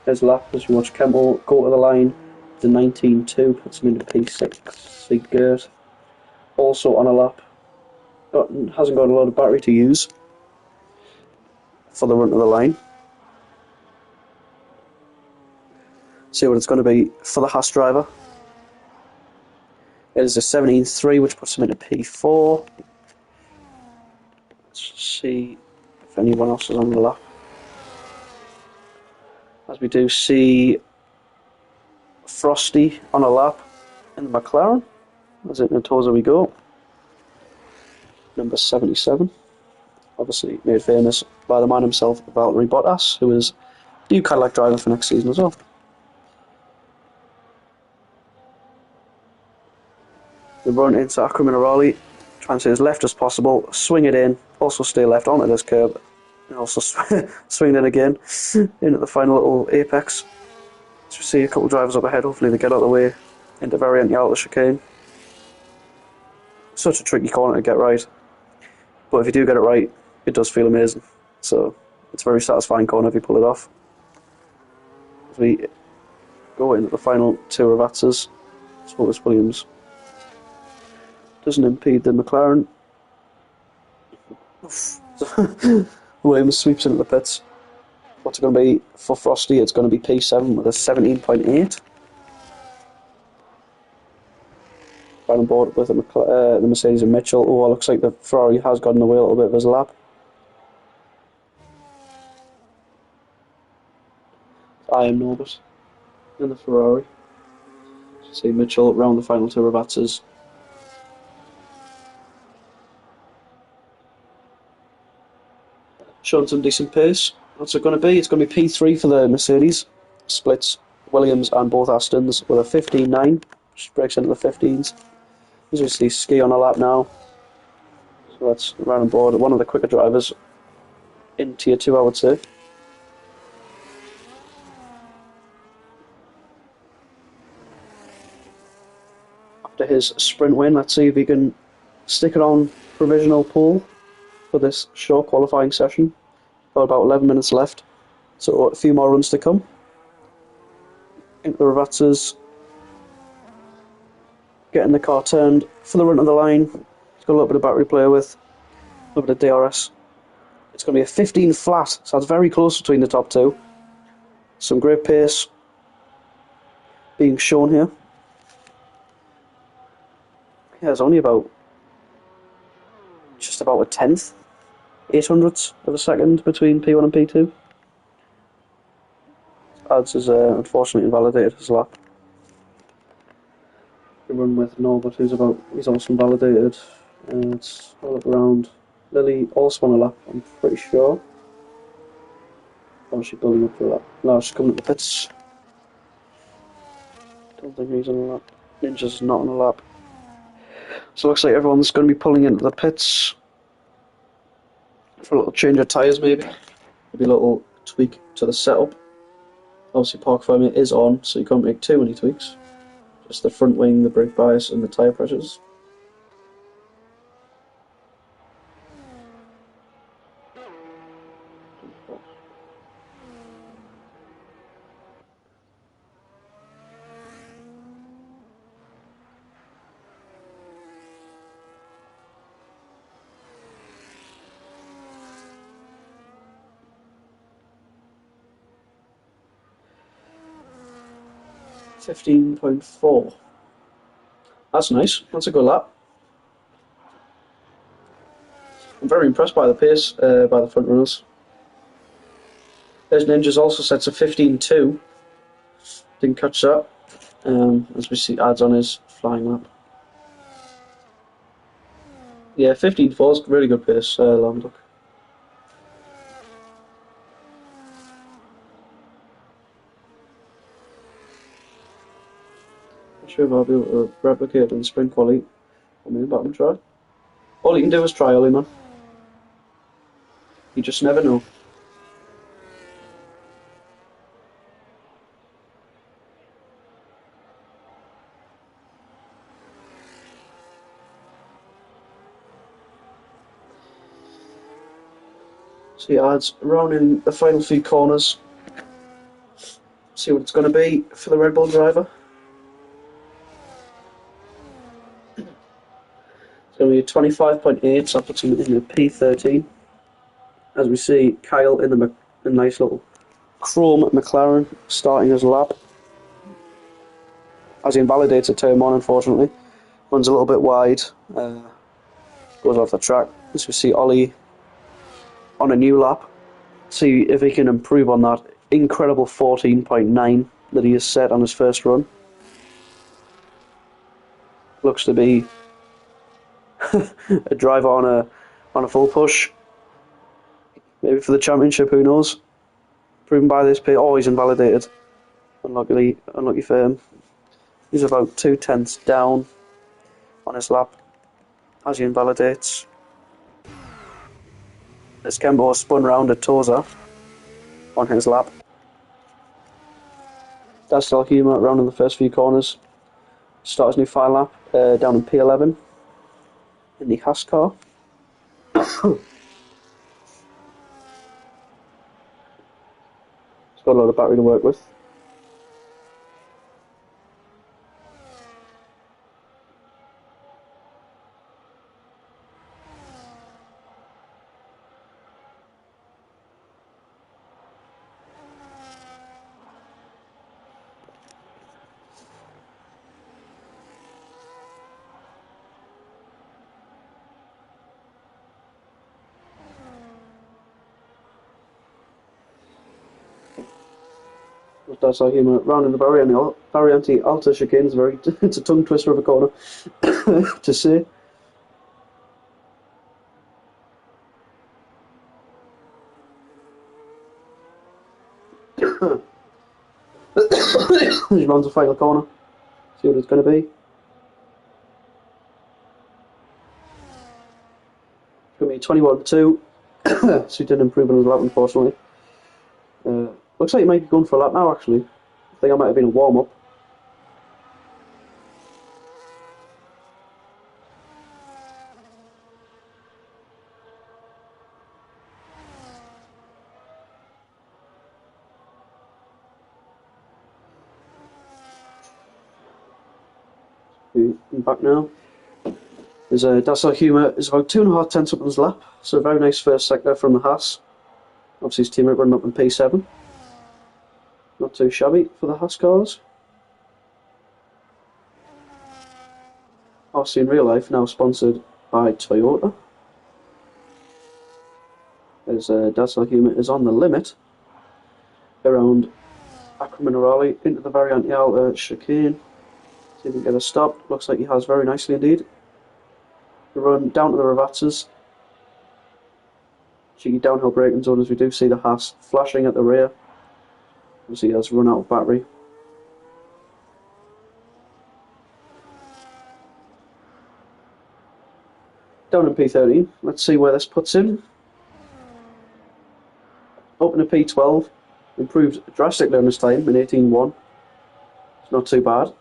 his lap as you watch Kemmel go to the line. The 19.2 puts him into P6. See Gert also on a lap. Hasn't got a lot of battery to use for the run to the line. See what it's going to be for the Haas driver. It is a 17.3, which puts him into P4. Let's see if anyone else is on the lap. As we do see Frosty on a lap in the McLaren. As it Natoza we go. Number 77. Obviously made famous by the man himself, Valtteri Bottas, who is new Cadillac driver for next season as well. The run into Acque Minerali, try and stay as left as possible, swing it in, also stay left onto this curb, and also swing it again in at the final little apex. As you see a couple of drivers up ahead, hopefully they get out of the way into very anti-alta chicane. Such a tricky corner to get right, but if you do get it right, it does feel amazing. So it's a very satisfying corner if you pull it off. As we go into the final two Ravazzas, Lotus Williams doesn't impede the McLaren. Williams sweeps into the pits. What's it going to be for Frosty? It's going to be P7 with a 17.8. Right on board with the Mercedes and Mitchell. Oh, it looks like the Ferrari has gotten away a little bit of his lap. I am Norbert in the Ferrari. See Mitchell round the final two Ravazzas. Showing some decent pace. What's it going to be? It's going to be P3 for the Mercedes. Splits Williams and both Astons with a 15.9. Just breaks into the 15s. As we see Ski on a lap now. So that's round on board. One of the quicker drivers in Tier 2, I would say. After his sprint win, let's see if he can stick it on provisional pole for this short qualifying session. Got about 11 minutes left, so a few more runs to come. Into the Ravazzas, getting the car turned for the run of the line. It's got a little bit of battery to play with, a little bit of DRS. It's going to be a 15 flat, so it's very close between the top two. Some great pace being shown here. Yeah, it's only just about a tenth, 800ths of a second between P1 and P2. Ads has unfortunately invalidated his lap. We run with Norbert, he's also invalidated. It's all up around. Lily also on a lap, I'm pretty sure. Or is she building up for that? No, she's coming up the pits. Don't think he's on a lap. Ninja's not on a lap. So it looks like everyone's going to be pulling into the pits for a little change of tyres maybe. Maybe a little tweak to the setup. Obviously park firming is on, so you can't make too many tweaks. Just the front wing, the brake bias and the tyre pressures. .4. That's nice. That's a good lap. I'm very impressed by the pace by the front runners. There's Ninja's also sets a 15.2. Didn't catch that. As we see ads on his flying lap. Yeah, 15.4 is really good pace, Lambduck. Not sure if I'll be able to replicate it in sprint quality. But I'm try. All you can do is try, Ollie, man. You just never know. So he adds around in the final few corners. See what it's going to be for the Red Bull driver. It's going to be a 25.8, so that puts him in a P13. As we see, Kyle in the nice little chrome McLaren starting his lap. As he invalidates a turn one, unfortunately. Runs a little bit wide, goes off the track. As we see Ollie on a new lap. See if he can improve on that incredible 14.9 that he has set on his first run. Looks to be a driver on a full push. Maybe for the championship, who knows? Proven by this pit. Oh, he's invalidated. Unlucky for him. He's about 2/10 down on his lap as he invalidates. As Kembo spun round at Toza on his lap. That's still humour around in the first few corners. Start his new final lap down in P11 in the Haas car. It's got a lot of battery to work with. That's how humour round in the Variante Alta chicane is it's a tongue twister of a corner to say. He runs the final corner. See what it's going to be. It's going to be 21-2. So he didn't improve on his lap, unfortunately. Looks like he might be going for a lap now, actually. I think I might have been a warm-up. I'm back now. There's Dassel Humour is about 2.5 tenths up on his lap, so a very nice first sector from the Haas. Obviously his teammate running up in P7. Not too shabby for the Haas cars. Obviously in real life now sponsored by Toyota. As Dassel Humour is on the limit around Acre Minerale into the Variante Alta chicane. See if he can get a stop. Looks like he has very nicely indeed. The run down to the Ravazzas. Cheeky downhill braking zone as we do see the Haas flashing at the rear. Obviously he has run out of battery. Down in P13. Let's see where this puts him. Up in a P12. Improved drastically on his time in 18.1. It's not too bad.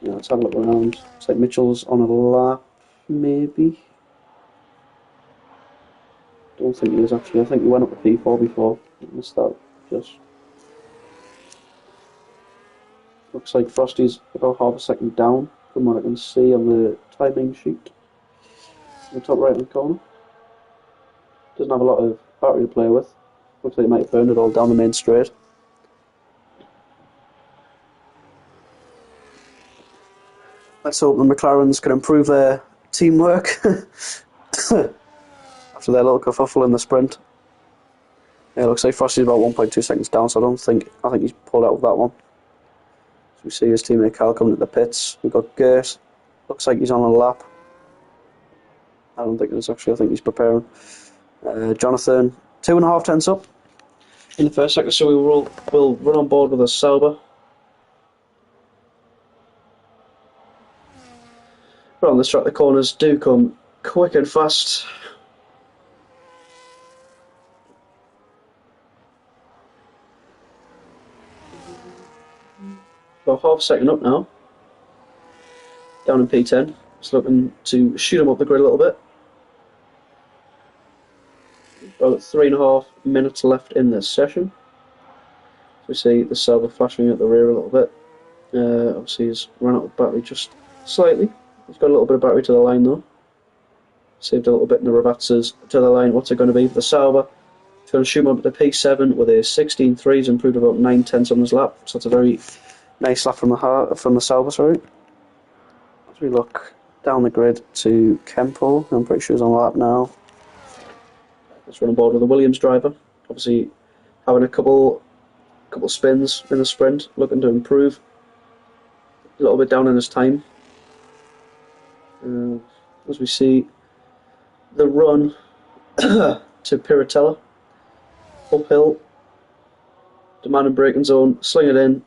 Yeah, let's have a look around. Looks like Mitchell's on a lap, maybe. Don't think he is actually. I think he went up to P4 before. Missed that. Just looks like Frosty's about half a second down from what I can see on the timing sheet in the top right hand corner. Doesn't have a lot of battery to play with. Looks like he might have burned it all down the main straight. Let's hope the McLarens can improve their teamwork after their little kerfuffle in the sprint. Yeah, it looks like Frosty's about 1.2 seconds down, so I think he's pulled out of that one. So we see his teammate Cal coming to the pits. We've got Gert. Looks like he's on a lap. I don't think it is actually. I think he's preparing. Jonathan, 2.5 tenths up in the first sector, so we'll run on board with a Sauber. But on this track, the corners do come quick and fast. About half a second up now. Down in P10. Just looking to shoot him up the grid a little bit. About 3.5 minutes left in this session. We see the Sauber flashing at the rear a little bit. Obviously he's run out of battery just slightly. He's got a little bit of battery to the line though. Saved a little bit in the Ravazzas to the line. What's it going to be for the Sauber? He's going to shoot him up to P7 with a 16.3. He's improved about 9/10 on his lap. So that's a very nice lap from the Sauber, sorry. As we look down the grid to Kempel, I'm pretty sure he's on the lap now. Let's run on board with the Williams driver. Obviously having a couple spins in the sprint, looking to improve. A little bit down in his time. As we see the run to Piratella, uphill, demanding braking zone, sling it in,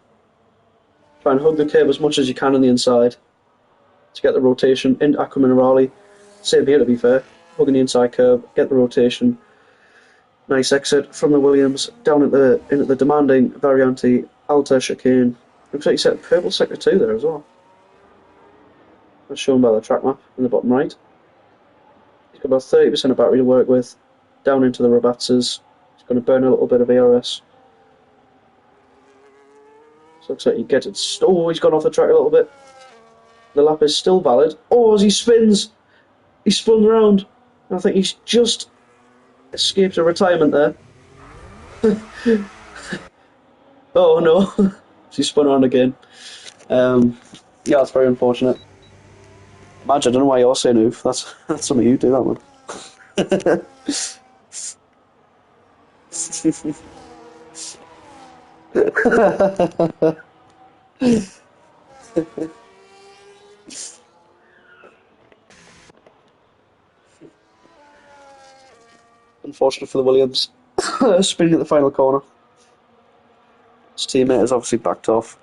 try and hug the curb as much as you can on the inside to get the rotation into Aqua Minerale. Same here to be fair, hugging the inside curb, get the rotation. Nice exit from the Williams down into the demanding Variante Alta chicane. Looks like he set purple sector 2 there as well. That's shown by the track map in the bottom right. He's got about 30% of battery to work with. Down into the Ravazzas. He's going to burn a little bit of ARS. So looks like he gets it. Oh, he's gone off the track a little bit. The lap is still valid. Oh, as he spins! He spun around. I think he's just escaped a retirement there. Oh no. He spun around again. Yeah, that's very unfortunate. Imagine, I don't know why you're saying oof. That's something you do, that one. Unfortunate for the Williams. Spinning at the final corner. His teammate has obviously backed off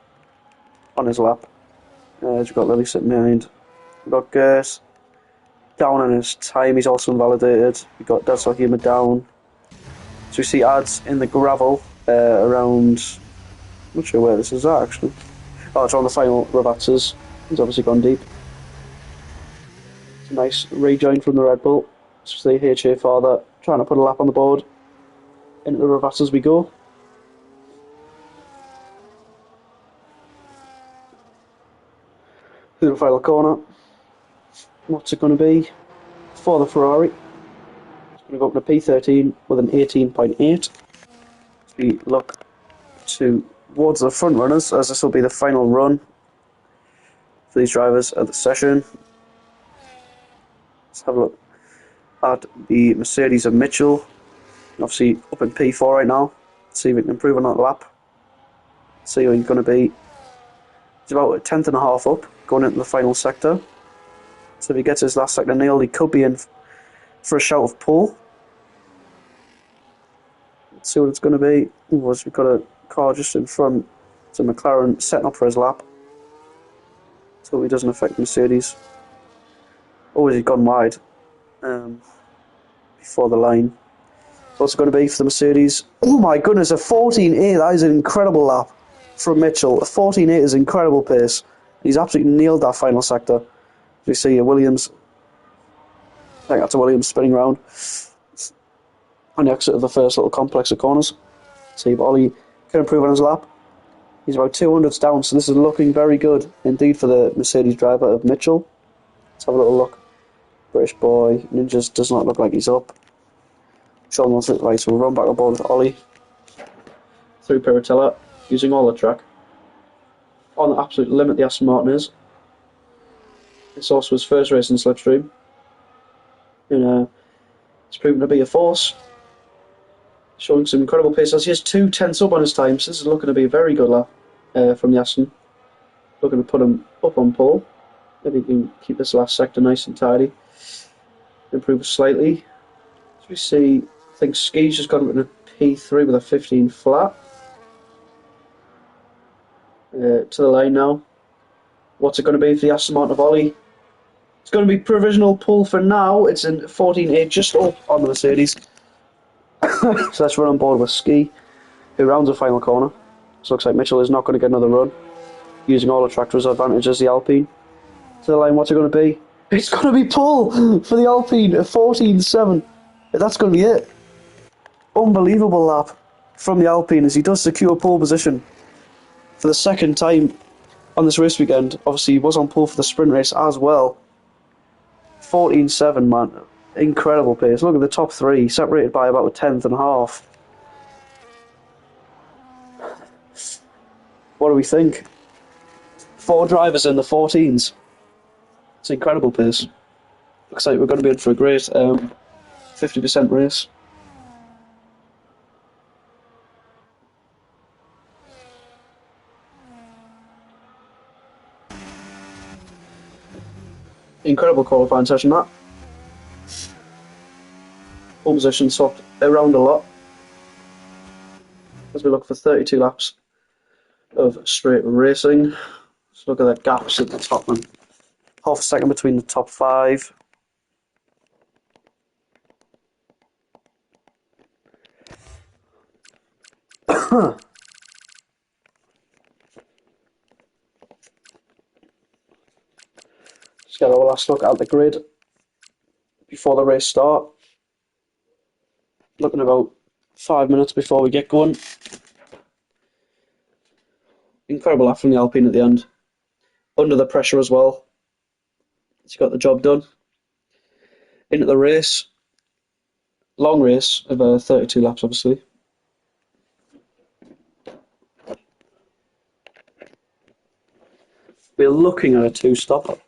on his lap. We've got Lily sitting behind. We've got Gers down on his time, he's also invalidated. We've got Dasohima down. So we see ads in the gravel around. I'm not sure where this is at actually. Oh, it's on the final Ravazzas. He's obviously gone deep. It's a nice rejoin from the Red Bull. So the HA father trying to put a lap on the board. Into the Ravazzas we go. Through the final corner. What's it going to be for the Ferrari? It's going to go up to P13 with an 18.8. We look towards the front runners, as this will be the final run for these drivers at the session. Let's have a look at the Mercedes of Mitchell. Obviously up in P4 right now. See if we can improve on that lap. See where he's going to be. He's about a tenth and a half up going into the final sector. So if he gets his last sector nailed, he could be in for a shout of pole. Let's see what it's going to be. We've got a car just in front. It's a McLaren setting up for his lap. So he doesn't affect Mercedes. Oh, he's gone wide before the line. What's it going to be for the Mercedes? Oh my goodness, a 14.8. That is an incredible lap from Mitchell. A 14.8 is incredible pace. He's absolutely nailed that final sector. We see a Williams. I think that's a Williams spinning round on the exit of the first little complex of corners. See if Ollie can improve on his lap. He's about 200s down, so this is looking very good indeed for the Mercedes driver of Mitchell. Let's have a little look. British boy, Ninjas does not look like he's up. Sean wants it right, so we'll run back on board with Ollie through Piratella, using all the track. On the absolute limit, the Aston Martin is. It's also his first race in Slipstream. And it's proven to be a force. Showing some incredible pace as he has 2/10 up on his time, so this is looking to be a very good lap from the Aston. Looking to put him up on pole. Maybe he can keep this last sector nice and tidy. Improve slightly. As we see, I think Ski's just got him in a P3 with a 15 flat. To the line now. What's it going to be for the Aston Martin of Ollie? It's going to be provisional pole for now. It's in 14.8, just up on the Mercedes. So let's run on board with Ski, who rounds the final corner. So looks like Mitchell is not going to get another run, using all the tractor's advantages, the Alpine. To the line, what's it going to be? It's going to be pole for the Alpine, a 14.7. That's going to be it. unbelievable lap from the Alpine as he does secure pole position for the second time on this race weekend. Obviously, he was on pole for the sprint race as well. 14.7, man. Incredible pace. Look at the top three, separated by about a tenth and a half. What do we think? 4 drivers in the 14s. It's incredible pace. Looks like we're going to be in for a great 50% race. Incredible qualifying session, that. Pole position swapped around a lot as we look for 32 laps of straight racing. Let's look at the gaps at the top, man. Half a second between the top 5. Just get our last look at the grid before the race start. Looking about 5 minutes before we get going. Incredible lap from the Alpine at the end. Under the pressure as well. He's got the job done. Into the race. Long race of 32 laps, obviously. We're looking at a 2-stop.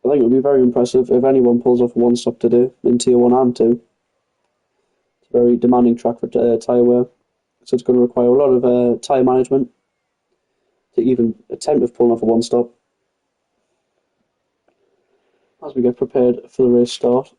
I think it would be very impressive if anyone pulls off a 1-stop today in Tier 1 and 2. It's a very demanding track for tyre wear, so it's going to require a lot of tyre management to even attempt of pulling off a 1-stop as we get prepared for the race start.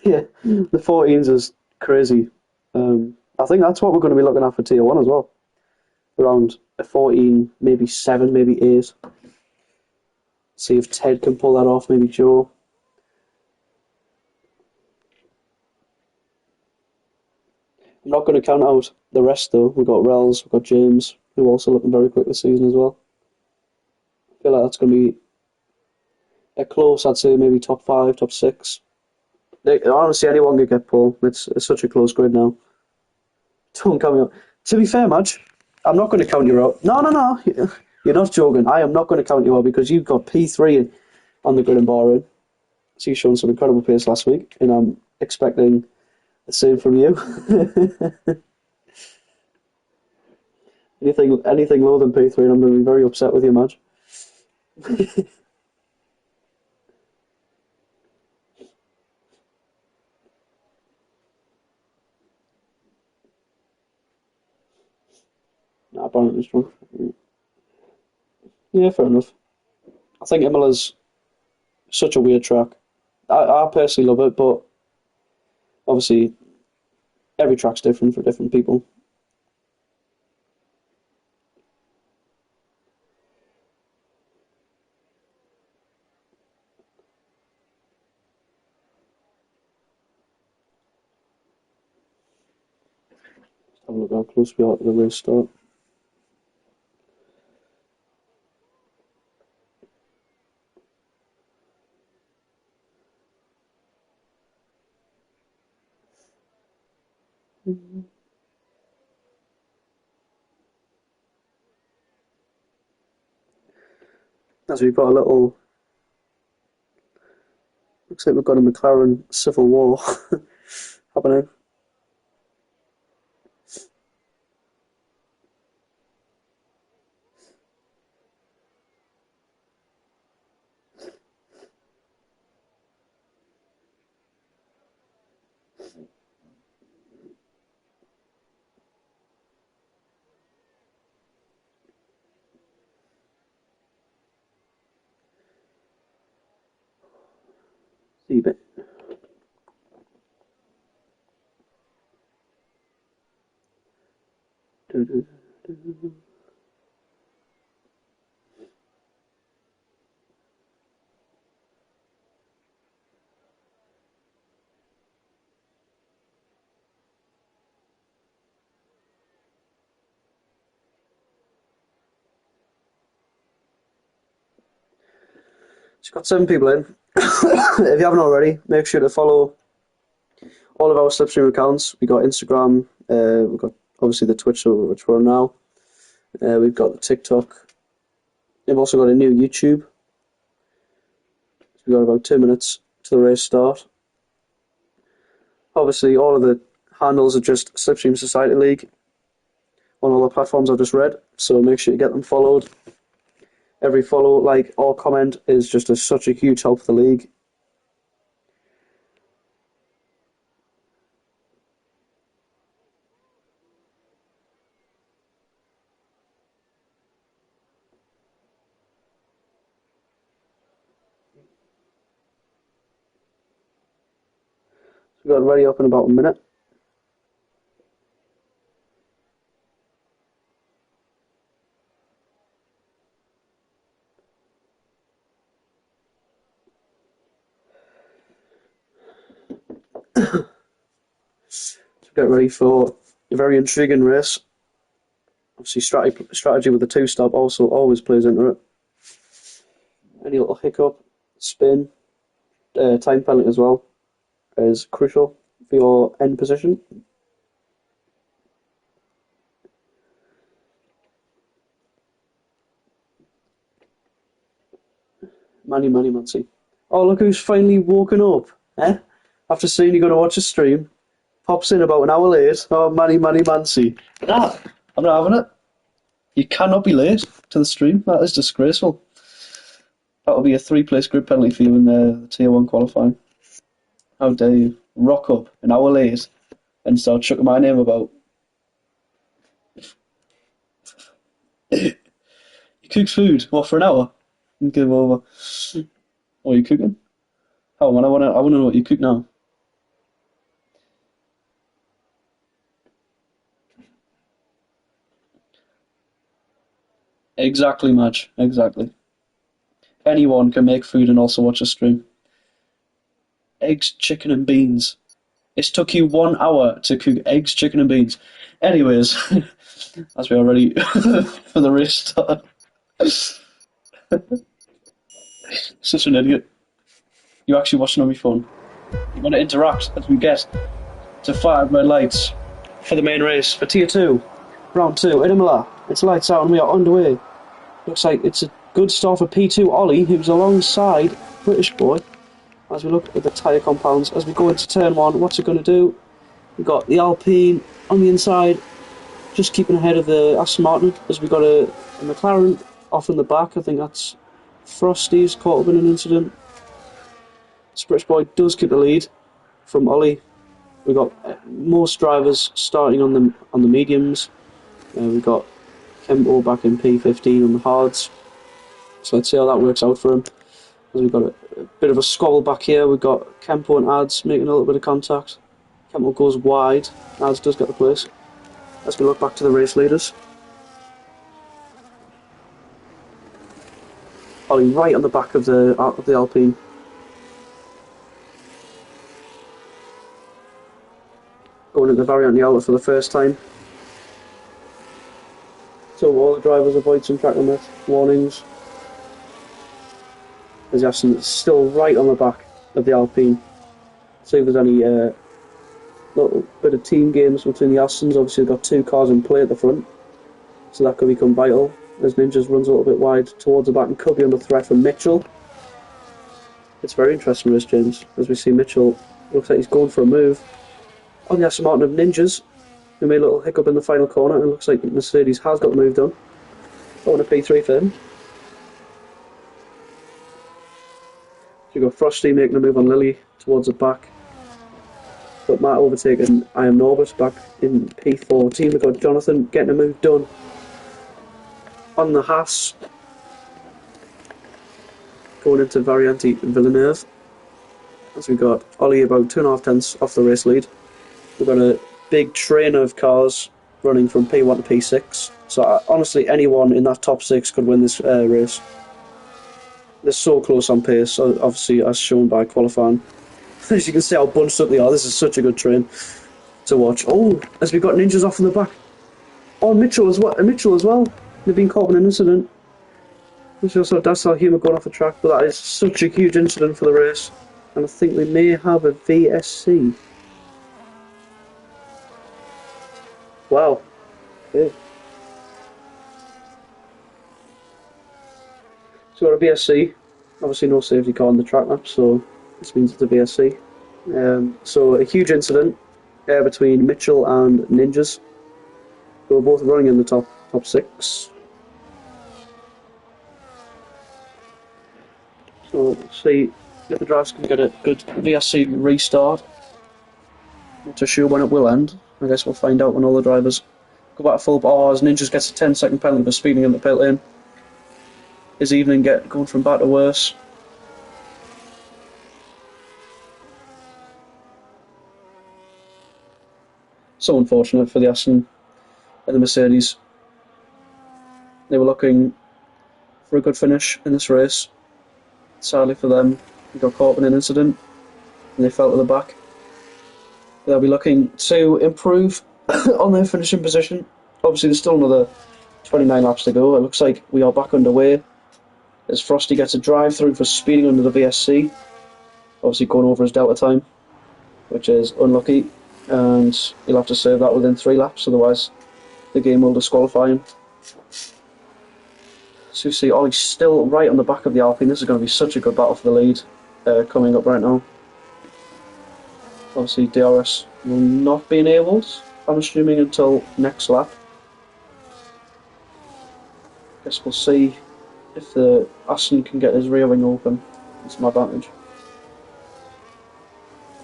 Yeah, the 14s is crazy. I think that's what we're going to be looking at for Tier 1 as well. Around a 14, maybe 7, maybe 8. See if Ted can pull that off, maybe Joe. I'm not going to count out the rest though. We've got Rels, we've got James, who are also looking very quick this season as well. I feel like that's going to be a close, I'd say maybe top 5, top 6. Honestly, anyone could get pulled. It's such a close grid now. Don't count me out. To be fair, Madge, I'm not going to count you out. No. You're not joking. I am not going to count you out because you've got P3 on the grid in Bahrain. So you've shown some incredible pace last week, and I'm expecting the same from you. anything lower than P3, and I'm going to be very upset with you, Madge. Nah, Barnett is strong. Yeah, fair enough. I think Imola's such a weird track. I personally love it, but obviously every track's different for different people. Let's have a look how close we are to the race start. As we've got a little, looks like we've got a McLaren Civil War happening. See you a bit. It's got 7 people in. If you haven't already, make sure to follow all of our Slipstream accounts. We've got Instagram, we've got obviously the Twitch, which we're on now. We've got the TikTok. We've also got a new YouTube. We've got about 2 minutes to the race start. Obviously, all of the handles are just Slipstream Society League on all the platforms I've just read, so make sure you get them followed. Every follow, like, or comment is just such a huge help for the league. So we've got it ready up in about a minute. Get ready for a very intriguing race. Obviously, strategy with the 2-stop also always plays into it. Any little hiccup, spin, time penalty as well is crucial for your end position. Mancy. Oh, look who's finally woken up, eh? After saying you're going to watch a stream, pops in about an hour late. Oh, Mancy. Nah, I'm not having it. You cannot be late to the stream. That is disgraceful. That'll be a 3-place grid penalty for you in the Tier 1 qualifying. How dare you rock up an hour late and start chucking my name about. You cooked food, what, for an hour? And give over. What are you cooking? Oh man, I wanna know what you cook now. Exactly, Madge. Exactly. Anyone can make food and also watch a stream. Eggs, chicken, and beans. It's took you 1 hour to cook eggs, chicken, and beans. Anyways, as we are ready for the race start. Such an idiot. You're actually watching on my phone. You want to interact as we get to 5 red lights for the main race for Tier 2, Round 2 in Imola. It's lights out and we are underway. Looks like it's a good start for P2 Ollie, who's alongside British Boy. As we look at the tyre compounds, as we go into turn 1, what's it going to do? We've got the Alpine on the inside, just keeping ahead of the Aston Martin, as we've got a McLaren off in the back. I think that's Frosty's caught up in an incident. British Boy does keep the lead from Ollie. We've got most drivers starting on the mediums. We've got Kempo back in P15 on the hards. So let's see how that works out for him. As we've got a bit of a squabble back here. We've got Kempo and Ads making a little bit of contact. Kempo goes wide. Ads does get the place. As we look back to the race leaders. Ollie right on the back of the Alpine. Going into the variant the outlet for the first time. So all the drivers avoid some track limit warnings. As Aston still right on the back of the Alpine. See if there's any little bit of team games between the Astons. Obviously they've got 2 cars in play at the front, so that could become vital. As Ninjas runs a little bit wide towards the back and could be under threat from Mitchell. It's very interesting race, James, as we see Mitchell looks like he's going for a move on the Aston Martin of Ninjas, who made a little hiccup in the final corner, and it looks like Mercedes has got the move done. Going to P3 for him. So you've got Frosty making a move on Lily towards the back. But Matt overtaking I Am Norbert back in P14. We've got Jonathan getting a move done on the Haas. Going into Variante Villeneuve. as we got Ollie about 2.5 tenths off the race lead. We've got a big train of cars running from P1 to P6. So honestly, anyone in that top 6 could win this race. They're so close on pace, so obviously as shown by qualifying. As you can see how bunched up they are, this is such a good train to watch. Oh, as we got ninjas off in the back. Oh, Mitchell as well. They've been caught in an incident. Which also that's how humour going off the track, but that is such a huge incident for the race. And I think we may have a VSC. Wow. Okay. So we've got a VSC. Obviously no safety car on the track map, so this means it's a VSC. So a huge incident between Mitchell and Ninjas. They were both running in the top 6. So let's see if the drivers can get a good VSC restart. Not too sure when it will end. I guess we'll find out when all the drivers go back to full bars. Ninjas gets a 10-second penalty for speeding in the pit lane. His evening going from bad to worse. So unfortunate for the Aston and the Mercedes. They were looking for a good finish in this race. Sadly for them, they got caught in an incident and they fell to the back. They'll be looking to improve on their finishing position. Obviously there's still another 29 laps to go. It looks like we are back underway as Frosty gets a drive through for speeding under the VSC. Obviously going over his delta time, which is unlucky, and he'll have to save that within 3 laps, otherwise the game will disqualify him. So you see Ollie's still right on the back of the Alpine. This is going to be such a good battle for the lead coming up right now. Obviously DRS will not be enabled, I'm assuming, until next lap. Guess we'll see if the Aston can get his rear wing open. It's my advantage.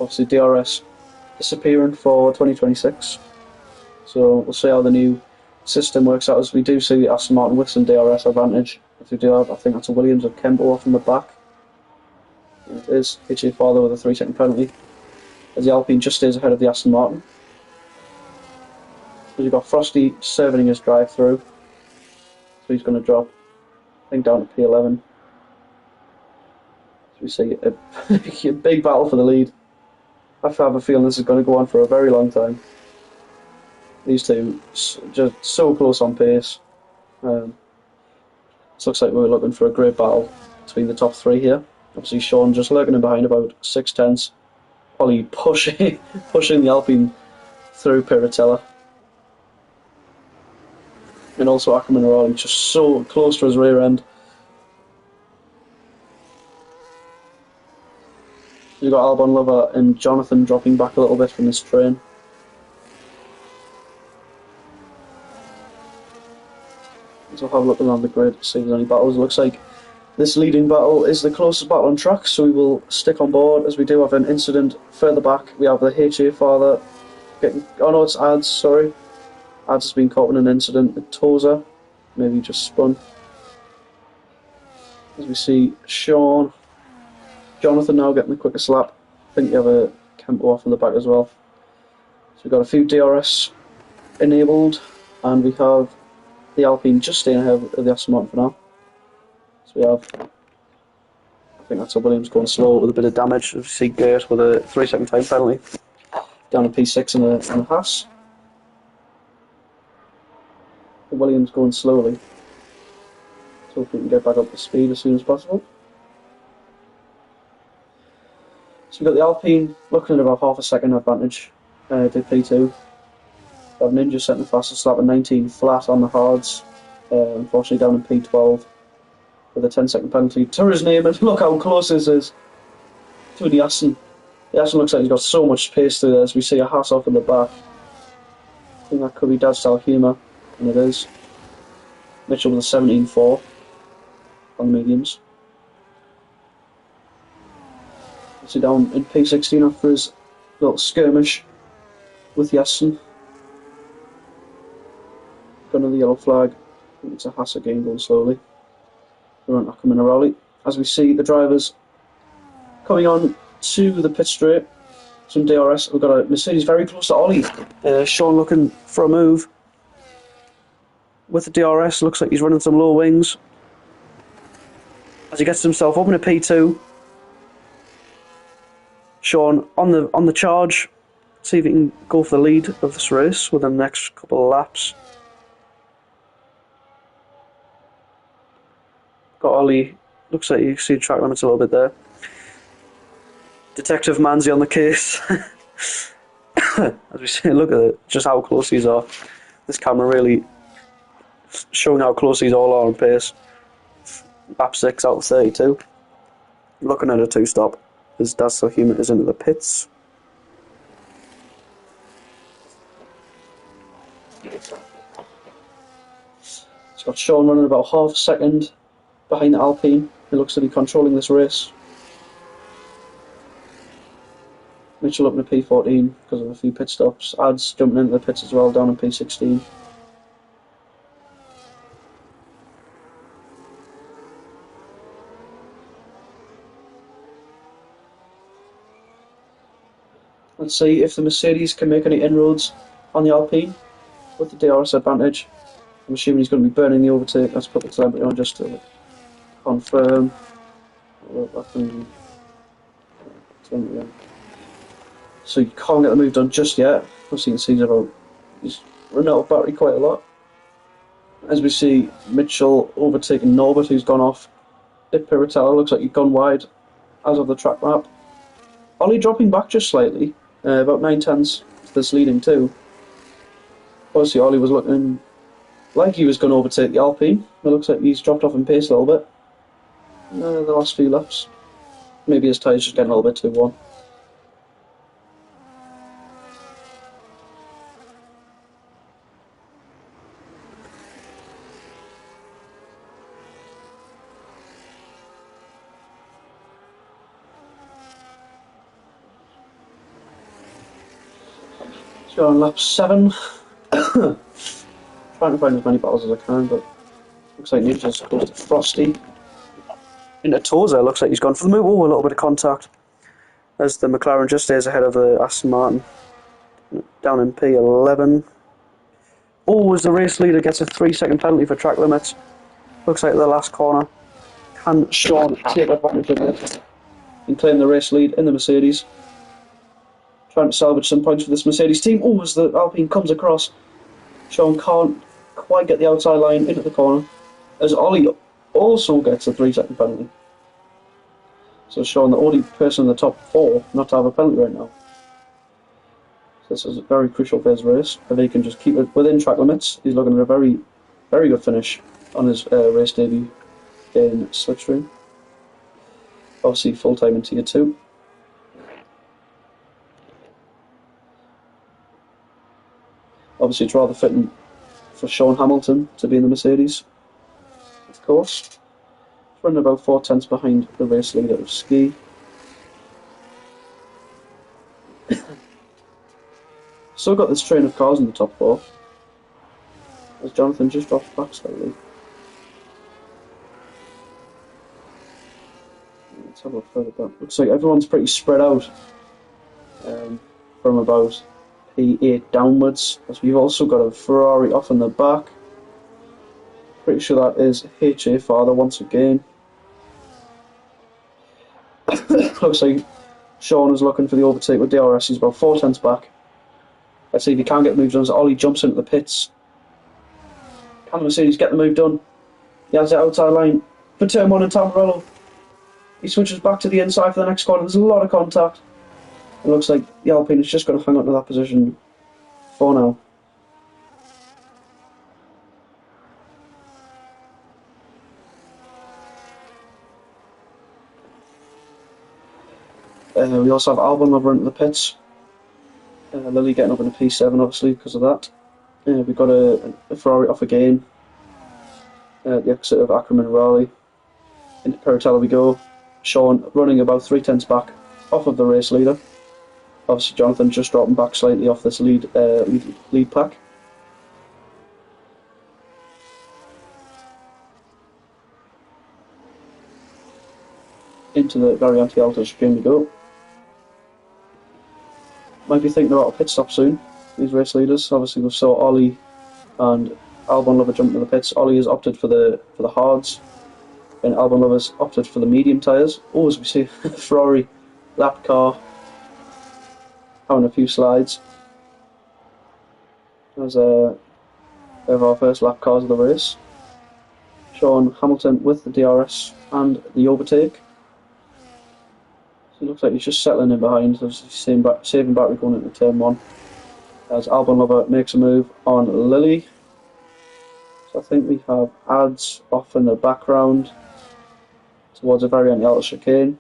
Obviously DRS disappearing for 2026. So we'll see how the new system works out, as we do see the Aston Martin with some DRS advantage. If we do have, I think that's a Williams of Kempo off in the back. And it is HA Father with a 3-second penalty, as the Alpine just stays ahead of the Aston Martin. So you've got Frosty serving his drive through, so he's going to drop, I think, down to P11. So we see a big battle for the lead. I have a feeling this is going to go on for a very long time. These two just so close on pace. It looks like we're looking for a great battle between the top 3 here. Obviously Sean just lurking in behind about 6 tenths. Ollie pushing the Alpine through Piratella. And also Ackerman and Rowling just so close to his rear end. You've got Albon Lover and Jonathan dropping back a little bit from this train. So we'll have a look around the grid, see if there's any battles. It looks like this leading battle is the closest battle on track, so we will stick on board, as we do have an incident further back. We have the HA Father getting... Oh no, it's Ads, sorry. Ads has been caught in an incident with Toza. Maybe just spun. As we see Sean, Jonathan now getting the quickest lap. I think you have a Kempo off in the back as well. So we've got a few DRS enabled, and we have the Alpine just staying ahead of the Aston Martin for now. So we have, I think that's a Williams going slow with a bit of damage. We see Gert with a 3-second time penalty. Down to P6 and a Haas. The Williams going slowly. So if we can get back up to speed as soon as possible. So we've got the Alpine looking at about half a second advantage to P2. We have Ninja setting the fastest lap at 19 flat on the hards. Unfortunately down in P12 with a 10-second penalty to his name, and look how close this is to the Aston. The Aston looks like he's got so much pace through there, as we see a Haas off in the back. I think that could be Dad style humour, and it is. Mitchell with a 17.4 on the mediums. So down in P16 after his little skirmish with the Aston. Got another yellow flag. I think it's a Haas again going slowly. They won't knock him in a rally. As we see the drivers coming on to the pit straight. Some DRS. We've got a Mercedes very close to Ollie. Sean looking for a move. With the DRS, looks like he's running some low wings. As he gets himself up in a P2. Sean on the charge. See if he can go for the lead of this race within the next couple of laps. Got Ollie. Looks like you can see the track limits a little bit there. Detective Manzi on the case. As we see, look at it, just how close these are. This camera really showing how close these all are on pace. Lap 6 out of 32. Looking at a 2-stop. As Dazzler Human is into the pits. It's got Sean running about half a second behind the Alpine. He looks to be controlling this race. Mitchell up in a P14 because of a few pit stops. Ads jumping into the pits as well, down in P16. Let's see if the Mercedes can make any inroads on the Alpine with the DRS advantage. I'm assuming he's going to be burning the overtake. Let's put the telemetry on just to confirm. So you can't get the move done just yet. Obviously you can see he's run out of battery quite a lot. As we see Mitchell overtaking Norbert, who's gone off. If Piratella looks like he's gone wide as of the track map. Ollie dropping back just slightly, about 9/10 to this leading two. Obviously Ollie was looking like he was going to overtake the Alpine. It looks like he's dropped off in pace a little bit. The last few laps. Maybe his tyres just getting a little bit too warm. So on lap 7. Trying to find as many battles as I can, but looks like Ninja's close to Frosty. Into Toza, looks like he's gone for the move. Oh, a little bit of contact. As the McLaren just stays ahead of the Aston Martin. Down in P11. Oh, as the race leader gets a 3-second penalty for track limits. Looks like the last corner. Can Sean take advantage of it and claim the race lead in the Mercedes? Trying to salvage some points for this Mercedes team. Oh, as the Alpine comes across, Sean can't quite get the outside line into the corner. As Ollie also gets a 3-second penalty. So Sean, the only person in the top 4 not to have a penalty right now. So this is a very crucial for his race. If he can just keep it within track limits, he's looking at a very, very good finish on his race debut in Slipstream. Obviously full time in Tier 2. Obviously it's rather fitting for Sean Hamilton to be in the Mercedes, of course. He's running about 4/10 behind the race leader of Ski. Still got this train of cars in the top 4. As Jonathan just dropped back slightly. Let's have a look further back. Looks like everyone's pretty spread out from about P8 downwards, as we've also got a Ferrari off in the back. Pretty sure that is HA Father once again. Looks like Sean is looking for the overtake with DRS. He's about 4/10 back. Let's see if he can get the move done as Ollie jumps into the pits. Can the Mercedes get the move done? He has the outside line for turn 1 and Tamburello. He switches back to the inside for the next corner. There's a lot of contact. It looks like the Alpine is just going to hang on to that position for now. We also have Albon over into the pits. Lily getting up in a P7 obviously because of that. We've got a Ferrari off again. The exit of Ackerman Raleigh. Into Piratella we go. Sean running about 3/10 back off of the race leader. Obviously Jonathan just dropping back slightly off this lead pack. Into the Variante Alto chicane we go. might be thinking about a pit stop soon, these race leaders. Obviously we saw Ollie and Albon Lover jump into the pits. Ollie has opted for the hards, and Albon Lover's opted for the medium tyres. Oh, as we see, Ferrari lap car having a few slides. As we have our first lap cars of the race. Sean Hamilton with the DRS and the overtake. So it looks like he's just settling in behind, saving battery going into turn 1. As Albon Lover makes a move on Lily. So I think we have ads off in the background towards a very anti-auto chicane.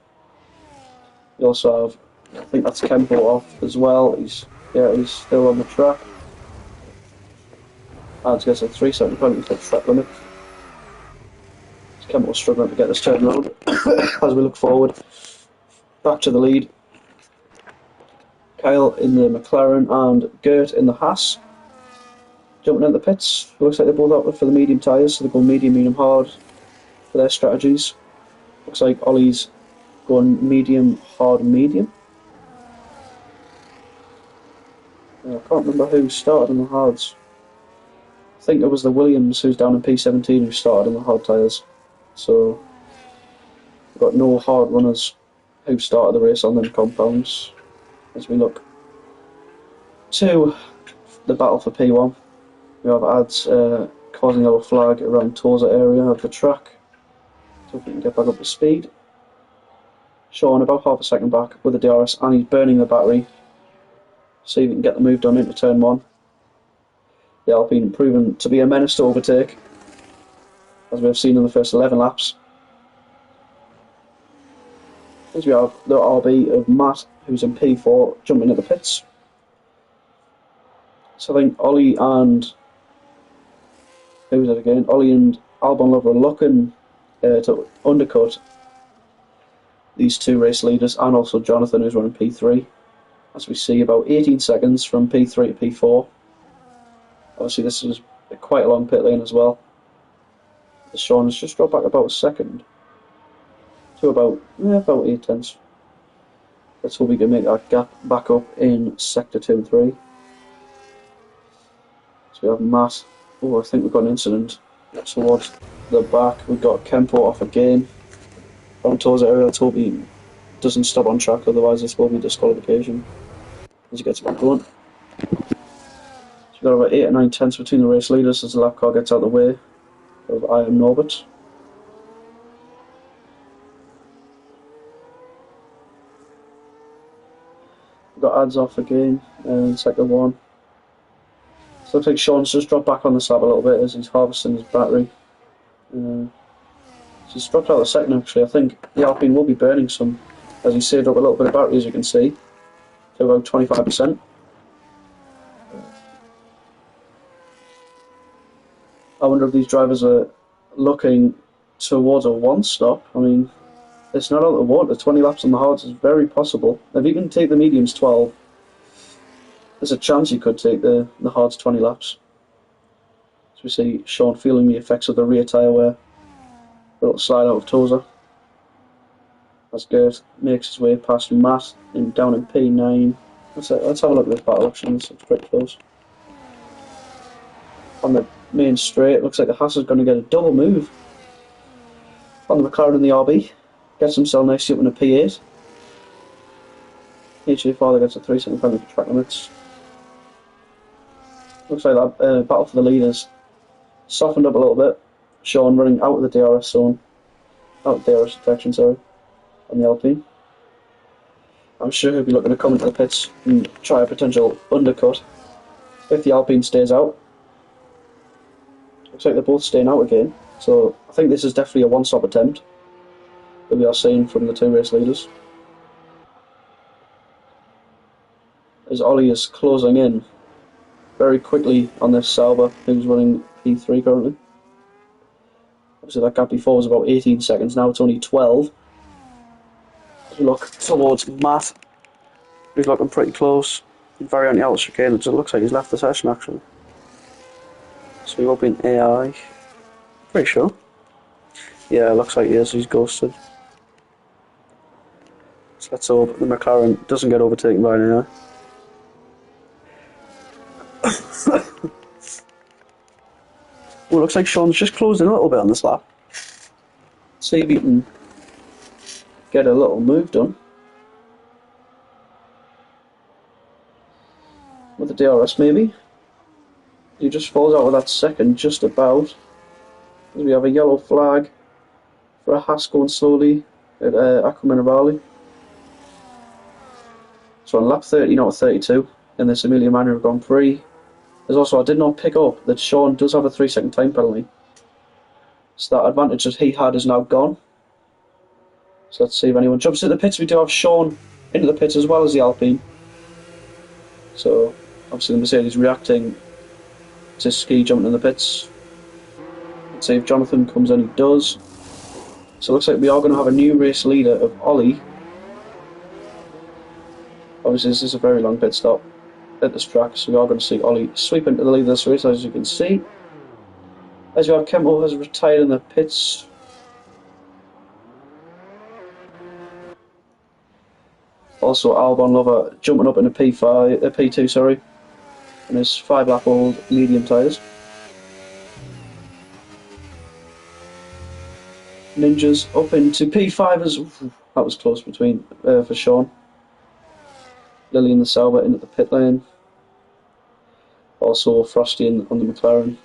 We also have, I think that's Kempo off as well. He's still on the track. Ads gets a 3-second penalty for the track limit. Kempo's struggling to get this turn around as we look forward. Back to the lead. Kyle in the McLaren and Gert in the Haas. Jumping into the pits. Looks like they're both opted for the medium tyres, so they're going medium, hard for their strategies. Looks like Ollie's going medium, hard, medium. I can't remember who started on the hards. I think it was the Williams who's down in P17 who started on the hard tyres. So we've got no hard runners who started the race on them compounds. As we look to the battle for P1, we have ads causing our flag around Tosa area of the track. So if we can get back up to speed. Sean about half a second back with the DRS, and he's burning the battery. See if we can get the move done into turn 1. The Alpine proven to be a menace to overtake, as we have seen in the first 11 laps. As we have the RB of Matt, who's in P4, jumping at the pits. So I think Ollie and Ollie and Albon Lover are looking to undercut these two race leaders, and also Jonathan, who's running P3. As we see, about 18 seconds from P3 to P4. Obviously this is quite a long pit lane as well. Sean has just dropped back about a second to about 8 tenths. Let's hope we can make that gap back up in sector 2 and 3. So we have Matt. Oh, I think we've got an incident towards the back. We've got Kempo off again on Tosa area. Let's hope he doesn't stop on track, otherwise this will be disqualification as he gets back going. So we've got about 8 or 9 tenths between the race leaders as the lap car gets out of the way of I Am Norbert. We've got ads off again in sector 1. So looks like Sean's just dropped back on the slab a little bit as he's harvesting his battery. So he's dropped out of the second actually. I think the Alpine will be burning some, as he saved up a little bit of battery, as you can see, to about 25%. I wonder if these drivers are looking towards a one-stop. I mean, it's not out of the water. 20 laps on the hards is very possible. If you can take the mediums 12, there's a chance you could take the hards 20 laps. So we see Sean feeling the effects of the rear tyre wear. A little slide out of Tosa. As Gert makes his way past Matt down in P9. Let's have a look at this battle action. It's pretty close. On the main straight, it looks like the Haas is going to get a double move on the McLaren and the RB. Gets himself nicely up in a P8. HJ Father gets a 3-second penalty for track limits. Looks like that battle for the leaders softened up a little bit. Sean running out of the DRS zone. Out of DRS detection, sorry. On the Alpine. I'm sure he'll be looking to come into the pits and try a potential undercut if the Alpine stays out. Looks like they're both staying out again, so I think this is definitely a one-stop attempt that we are seeing from the two race leaders. As Ollie is closing in very quickly on this Sauber, who's running P3 currently. Obviously that gap before was about 18 seconds, now it's only 12. As we look towards Matt, who's looking pretty close, very anti-auto chicane. It looks like he's left the session actually. So he will be in AI. Pretty sure. Yeah, it looks like he is. He's ghosted. So let's hope the McLaren doesn't get overtaken by an AI. Well, looks like Sean's just closing a little bit on this lap. See if he can get a little move done with the DRS maybe. He just falls out with that second just about. We have a yellow flag for a Haas going slowly at Acqua Minerale. So on lap 13 out of 32 in this Emilia Romania Grand Prix. There's also, I did not pick up that Sean does have a 3-second time penalty. So that advantage that he had is now gone. So let's see if anyone jumps into the pits. We do have Sean into the pits as well as the Alpine. So obviously the Mercedes reacting to Ski jumping in the pits. Let's see if Jonathan comes in, he does. So it looks like we are going to have a new race leader of Ollie. Obviously this is a very long pit stop at this track, so we are going to see Ollie sweep into the lead of this race, as you can see. As you have, Kempo has retired in the pits. Also Albon Lover jumping up in a P2, sorry, in his 5-lap-old medium tyres. Ninjas up into P5 as that was close between for Sean. Lillian the Sauber into the pit lane. Also Frosty on the McLaren.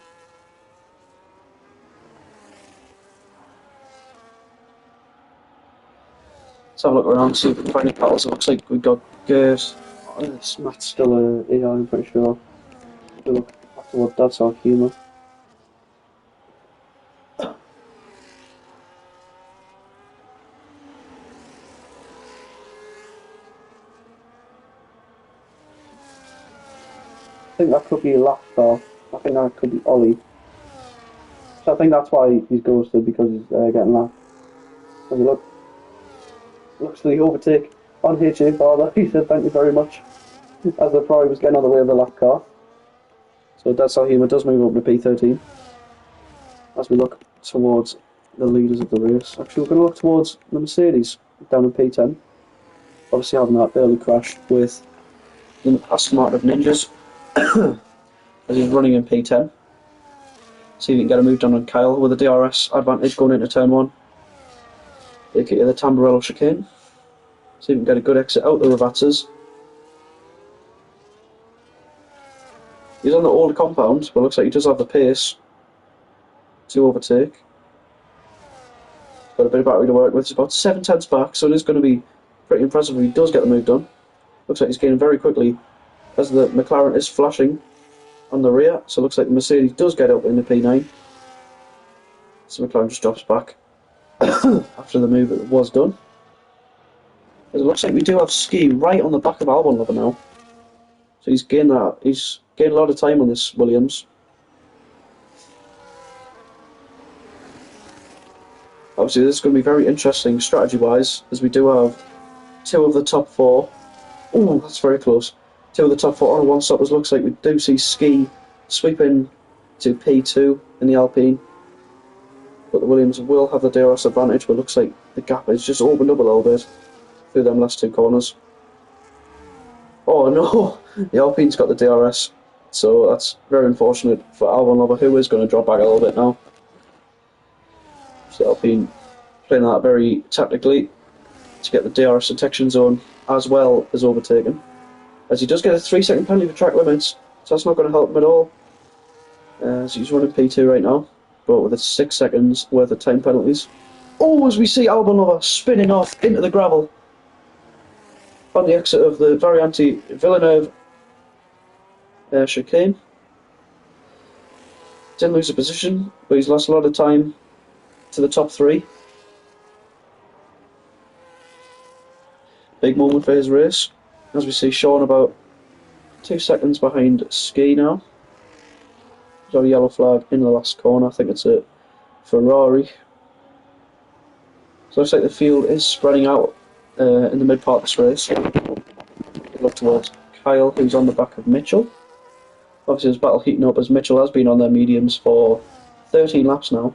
Let's have a look around, see if we can find any battles. It looks like we've got Gert. Matt's still here, I'm pretty sure. We'll look afterward, that's our humour. I think that could be a lap car. I think that could be Ollie. So I think that's why he's ghosted, because he's getting lapped. Have a look. Looks like the overtake on HA Father. He said thank you very much. As the Ferrari was getting on the way of the lap car. So that's how Humour does move up to P13. As we look towards the leaders of the race. Actually, we're going to look towards the Mercedes down in P10. Obviously having that early crash with the Aston Martin of Ninjas. As he's running in P10. See if he can get a move done on Kyle with a DRS advantage going into turn 1. aka the Tamburello chicane. See if we can get a good exit out of the Ravazzas. He's on the old compound, but looks like he does have the pace to overtake. Got a bit of battery to work with. It's about 7/10 back, so it is going to be pretty impressive if he does get the move done. Looks like he's gaining very quickly as the McLaren is flashing on the rear, so it looks like the Mercedes does get up in the P9. So McLaren just drops back after the move that was done. It looks like we do have Ski right on the back of Albon Lover now. So he's gained a lot of time on this Williams. Obviously this is going to be very interesting strategy wise, as we do have 2 of the top 4. Oh, that's very close. 2 of the top 4 on one stop, as looks like we do see Ski sweeping to P2 in the Alpine. But the Williams will have the DRS advantage, but looks like the gap has just opened up a little bit through them last 2 corners. Oh no, the Alpine's got the DRS, so that's very unfortunate for Albon Lover, who is going to drop back a little bit now. So Alpine playing that very tactically to get the DRS detection zone as well as overtaken. As he does get a 3-second penalty for track limits, so that's not going to help him at all. So he's running P2 right now, but with a 6 seconds worth of time penalties. Oh, as we see Albon Lover spinning off into the gravel on the exit of the Variante Villeneuve chicane. Didn't lose a position, but he's lost a lot of time to the top 3. Big moment for his race, as we see Sean about 2 seconds behind Ski now. He's got a yellow flag in the last corner, I think it's a Ferrari. So it looks like the field is spreading out in the mid part of this race. Look towards Kyle, who's on the back of Mitchell. Obviously, there's battle heating up as Mitchell has been on their mediums for 13 laps now.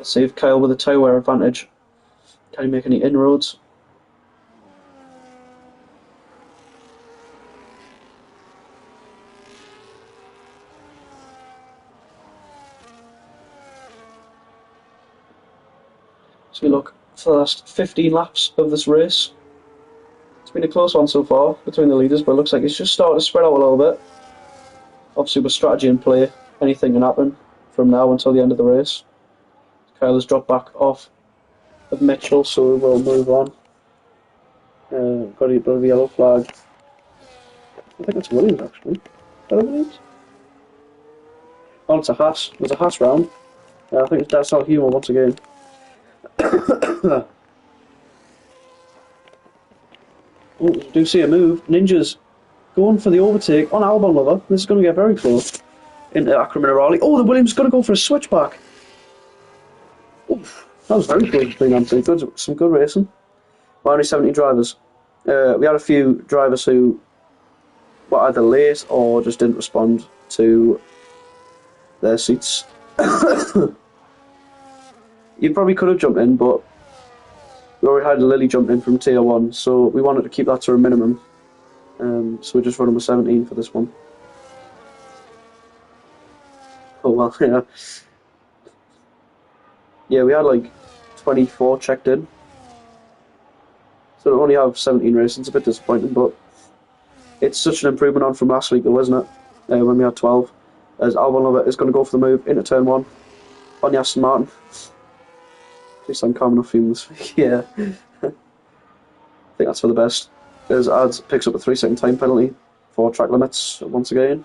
Let's see if Kyle with a tyre wear advantage. Can he make any inroads? So we look for the last 15 laps of this race. It's been a close one so far between the leaders, but it looks like it's just starting to spread out a little bit. Obviously with strategy in play, anything can happen from now until the end of the race. Kyle has dropped back off of Mitchell, so we'll move on. Got a bit of a yellow flag. I think it's Williams actually. Is that Williams? Oh, it's a Haas. There's a Haas round. I think that's our humour once again. Oh, do see a move. Ninja's going for the overtake on Albon Lover. This is going to get very close into Acrominerali. Oh, the Williams is going to go for a switchback. Oof, that was very close between them two. Good, some good racing. We're only 17 drivers. We had a few drivers who were either late or just didn't respond to their seats. You probably could have jumped in, but we already had Lily jump in from tier 1, so we wanted to keep that to a minimum. So we're just running with 17 for this one. Oh well, yeah. Yeah, we had like 24 checked in. So to only have 17 racing, it's a bit disappointing, but it's such an improvement on from last week though, isn't it? When we had 12. As Albon Lover is going to go for the move into turn 1 on the Aston Martin. At least I'm calm enough for him this week. Yeah. I think that's for the best. As Ads picks up a 3-second time penalty for track limits once again.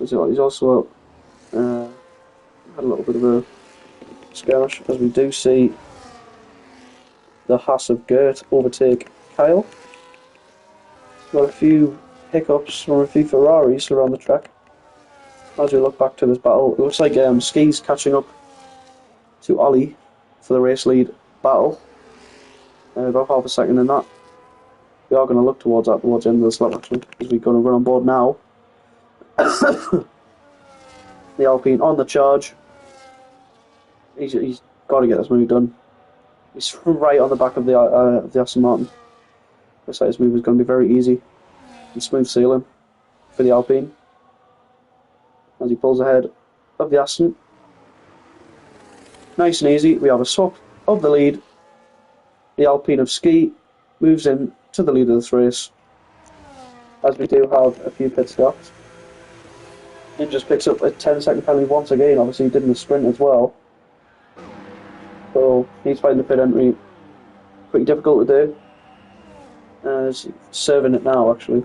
He's also had a little bit of a skirmish, as we do see the Haas of Gert overtake Kyle. Got a few hiccups from a few Ferraris around the track. As we look back to this battle, it looks like Ski's catching up to Ollie for the race lead battle. About half a second in that. We are going to look towards that towards the end of this lap actually, because we're going to run on board now. The Alpine on the charge. He's got to get this move done. He's right on the back of the Aston Martin. Looks like this move is going to be very easy and smooth sailing for the Alpine as he pulls ahead of the Aston. Nice and easy. We have a swap of the lead. The Alpine of Ski moves in to the lead of this race, as we do have a few pit stops. It just picks up a 10-second penalty once again. Obviously, he did in the sprint as well. So he's finding the pit entry pretty difficult to do. He's serving it now, actually.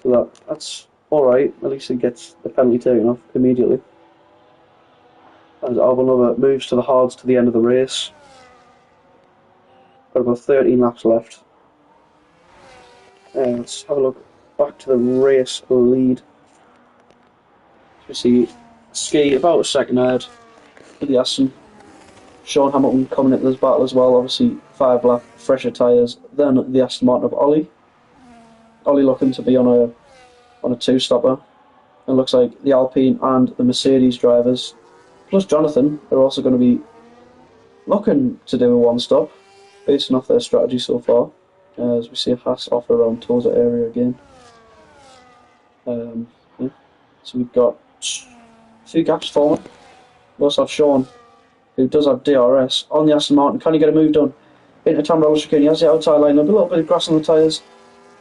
So that's alright. At least he gets the penalty taken off immediately. As Albon Lover moves to the hards to the end of the race. Got about 13 laps left. Let's have a look back to the race lead. So we see Ski about a second ahead of the Aston. Sean Hamilton coming into this battle as well, obviously 5 lap fresher tyres than the Aston Martin of Ollie. Ollie looking to be on a 2-stopper. It looks like the Alpine and the Mercedes drivers, plus Jonathan, are also going to be looking to do a 1-stop, based off their strategy so far. As we see a Haas off around Tosa area again. Yeah. So we've got a few gaps forming. We also have Sean, who does have DRS, on the Aston Martin. Can he get a move done? Into Tamrow chicane. He has the outside line up, a little bit of grass on the tyres.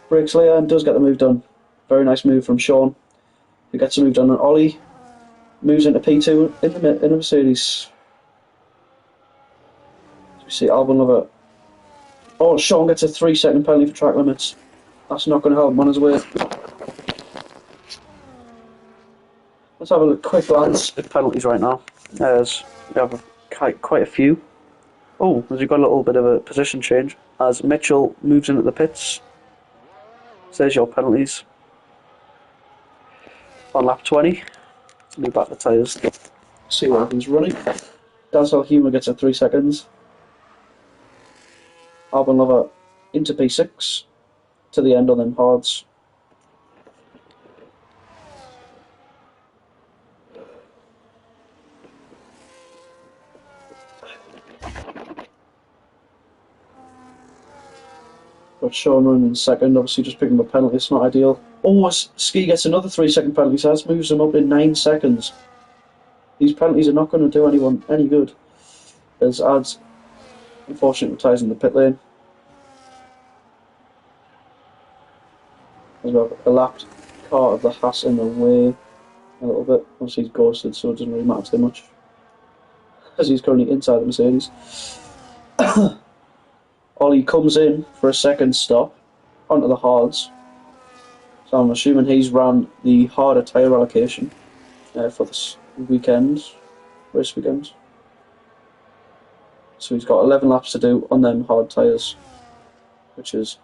Brakes later and does get the move done. Very nice move from Sean, who gets a move done. And Ollie moves into P2 in the Mercedes. So we see Albon Lover. Oh, Sean gets a 3-second penalty for track limits. That's not going to help him on his way. Let's have a quick glance at penalties right now. As we have quite a few. Oh, as we've got a little bit of a position change. As Mitchell moves into the pits. Says your penalties. On lap 20. Let's move back the tyres. See what happens running. Dancehall Humour gets a 3 seconds. Albon Lover into P6 to the end on them hards. Got Sean running in second, obviously just picking up a penalty, it's not ideal. Oh, Ski gets another 3-second penalty, so that moves him up in 9 seconds. These penalties are not going to do anyone any good. As Ads, unfortunately, ties in the pit lane. As well, a lapped car of the Haas in the way a little bit. Obviously, he's ghosted, so it doesn't really matter too much. As he's currently inside the Mercedes. Ollie comes in for a second stop onto the hards. So I'm assuming he's ran the harder tyre allocation for this race weekend. So he's got 11 laps to do on them hard tyres, which is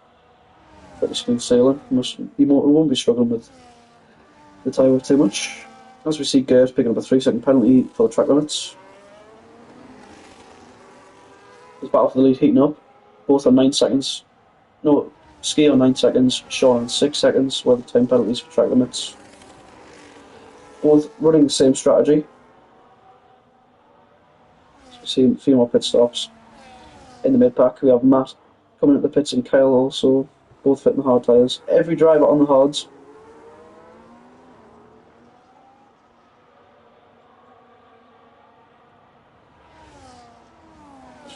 pretty smooth sailing. He won't be struggling with the tyre too much. As we see Gert picking up a 3-second penalty for the track limits. His battle for the lead heating up, both on 9 seconds. No, Ski on 9 seconds, Sean on 6 seconds, where the time penalties for track limits. Both running the same strategy. So we see a few more pit stops. In the mid-pack we have Matt coming at the pits and Kyle also, both fitting the hard tyres. Every driver on the hards.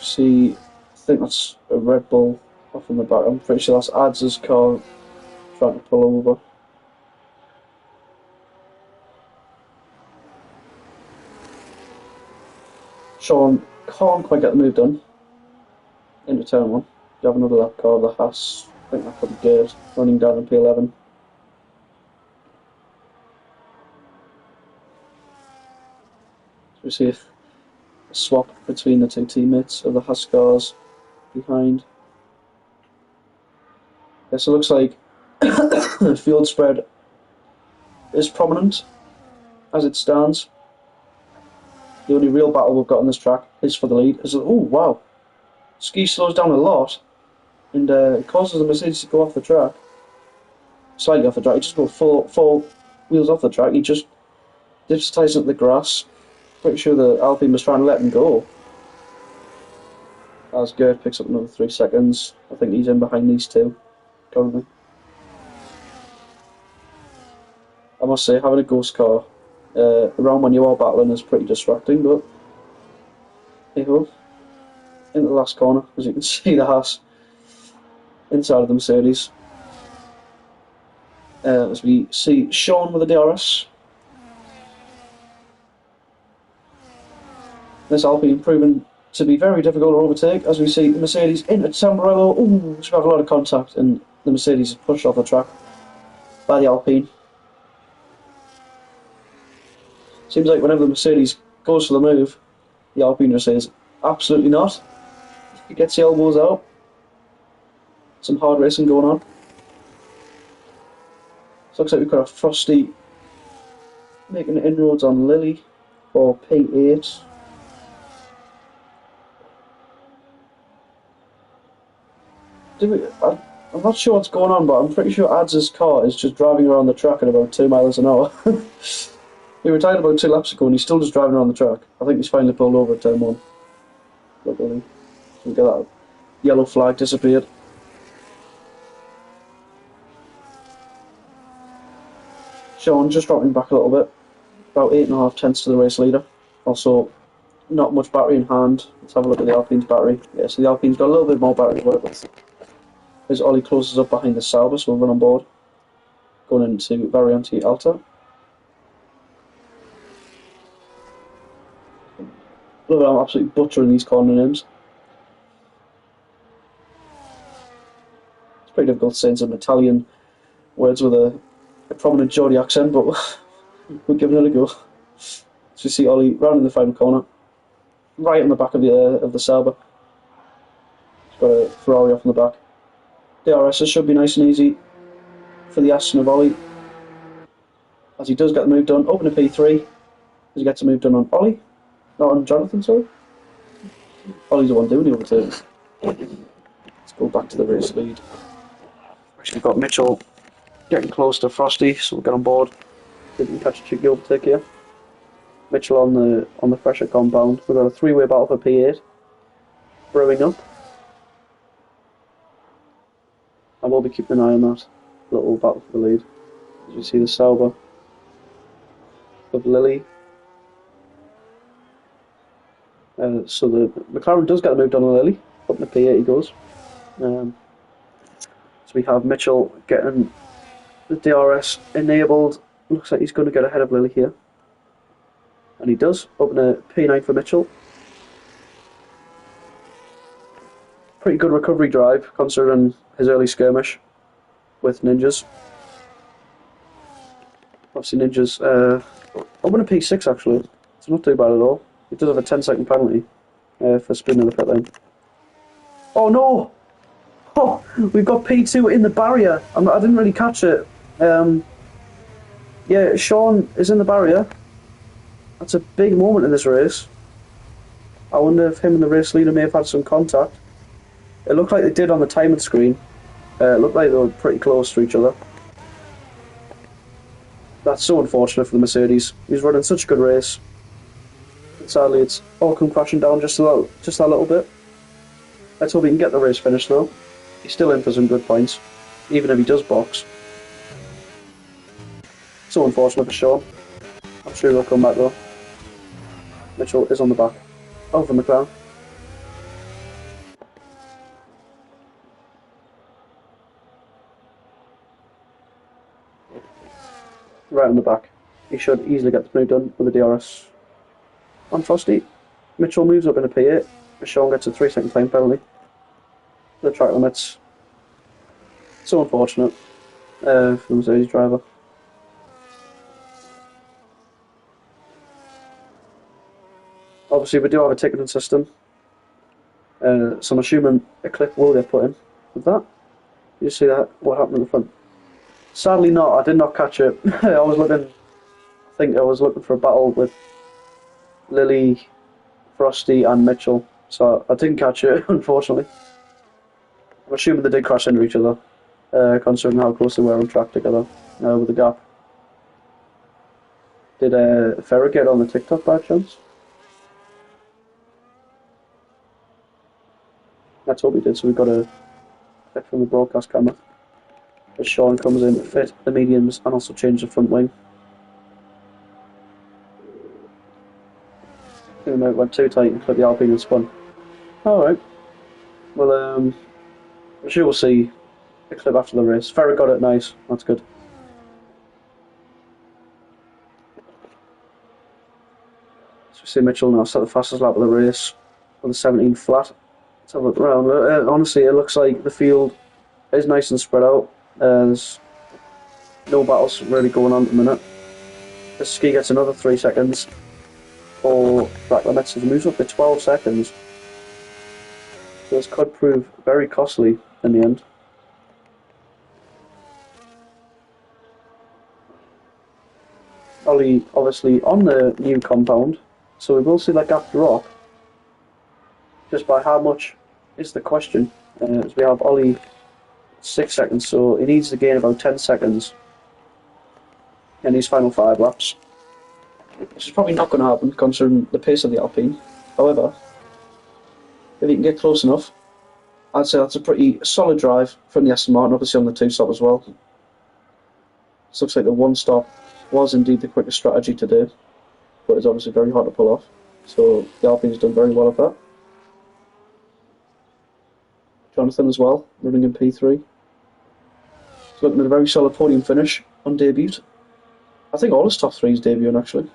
See, I think that's a Red Bull off in the back. I'm pretty sure that's Ads' car trying to pull over. Sean can't quite get the move done into turn 1. You have another lap car, the Haas. I think that could be good, running down in P11. So we see a swap between the two teammates of the Haas cars behind. Yes, it looks like the field spread is prominent as it stands. The only real battle we've got on this track is for the lead. Oh wow, Ski slows down a lot and it causes the Mercedes to go off the track. Slightly off the track, he just goes four wheels off the track, he just dips ties into the grass. Pretty sure the Alpine was trying to let him go. As Gert picks up another 3 seconds. I think he's in behind these two currently. I must say, having a ghost car around when you are battling is pretty distracting, but hey ho. Into the last corner, as you can see the Haas inside of the Mercedes. As we see Sean with the DRS. This Alpine proving to be very difficult to overtake, as we see the Mercedes into Tamburello. Ooh, so we have a lot of contact, and the Mercedes is pushed off the track by the Alpine. Seems like whenever the Mercedes goes for the move, the Alpine just says, absolutely not. He gets the elbows out. Some hard racing going on. So looks like we've got a Frosty making inroads on Lily for P8. I'm not sure what's going on, but I'm pretty sure Ads' car is just driving around the track at about 2 miles an hour. He retired about 2 laps ago and he's still just driving around the track. I think he's finally pulled over at turn 1. Luckily. So we get that yellow flag disappeared. Sean just dropping back a little bit. About 8.5 tenths to the race leader. Also, not much battery in hand. Let's have a look at the Alpine's battery. Yeah, so the Alpine's got a little bit more battery to work with. As Ollie closes up behind the Sauber, so we'll run on board. Going into Variante Alta. Look, I'm absolutely butchering these corner names. It's pretty difficult saying some Italian words with a prominent Geordie accent, but we're giving it a go. So you see Ollie round in the final corner, right in the back of the Sauber. He's got a Ferrari off in the back. DRS should be nice and easy for the Aston of Ollie, as he does get the move done. Open to P3 as he gets a move done on Ollie, not on Jonathan, sorry. Ollie's the one doing the overtakes. Let's go back to the race lead. Actually, we've got Mitchell getting close to Frosty, so we'll get on board. See if we can catch a cheeky overtake here. Mitchell on the pressure compound. We've got a 3-way battle for P8 brewing up. I will be keeping an eye on that little battle for the lead. As you see the Sauber of Lily. So the McLaren does get moved on a Lily. Up in the P8 he goes. So we have Mitchell getting the DRS enabled. Looks like he's going to get ahead of Lily here. And he does. Up in a P9 for Mitchell. Pretty good recovery drive considering his early skirmish with Ninjas. Obviously Ninjas up in a P6 actually. It's not too bad at all. He does have a 10-second penalty for spinning the pit lane. Oh no! Oh, we've got P2 in the barrier. I didn't really catch it. Yeah, Sean is in the barrier. That's a big moment in this race. I wonder if him and the race leader may have had some contact. It looked like they did on the timing screen. It looked like they were pretty close to each other. That's so unfortunate for the Mercedes. He's running such a good race. And sadly, it's all come crashing down just a little bit. Let's hope he can get the race finished though. He's still in for some good points, even if he does box. So unfortunate for Sean. I'm sure he'll come back though. Mitchell is on the back of the McLaren. Right on the back. He should easily get the move done with the DRS on Frosty. Mitchell moves up in a P8. Sean gets a 3-second time penalty. The track limits. So unfortunate for the Mercedes driver. Obviously, we do have a ticketing system, so I'm assuming a clip will get put in with that. You see that? What happened in the front? Sadly, not. I did not catch it. I think I was looking for a battle with Lily, Frosty, and Mitchell, so I didn't catch it, unfortunately. I'm assuming they did crash into each other, considering how close they were on track together with the gap. Did Ferrer get on the TikTok by chance? Let's hope he did, so we've got a clip from the broadcast camera. As Sean comes in to fit the mediums and also change the front wing. I think it went too tight and clipped the Alpine and spun. Alright. Well, I'm sure we'll see the clip after the race. Ferrer got it nice, that's good. So we see Mitchell now set the fastest lap of the race with a 17 flat. Let's have a look around. Honestly, it looks like the field is nice and spread out. There's no battles really going on at the minute. This ski gets another 3 seconds for track limits. It moves up to 12 seconds. So this could prove very costly in the end. Ollie obviously on the new compound, so we will see that gap drop. Just by how much is the question. As we have Ollie 6 seconds, so he needs to gain about 10 seconds in these final 5 laps. This is probably not going to happen considering the pace of the Alpine. However, if he can get close enough, I'd say that's a pretty solid drive from the Aston Martin, obviously on the 2-stop as well. This looks like the 1-stop was indeed the quickest strategy to do, but it's obviously very hard to pull off. So the Alpine's done very well at that. Jonathan as well, running in P3. He's looking at a very solid podium finish on debut. I think all his top 3 is debuting actually.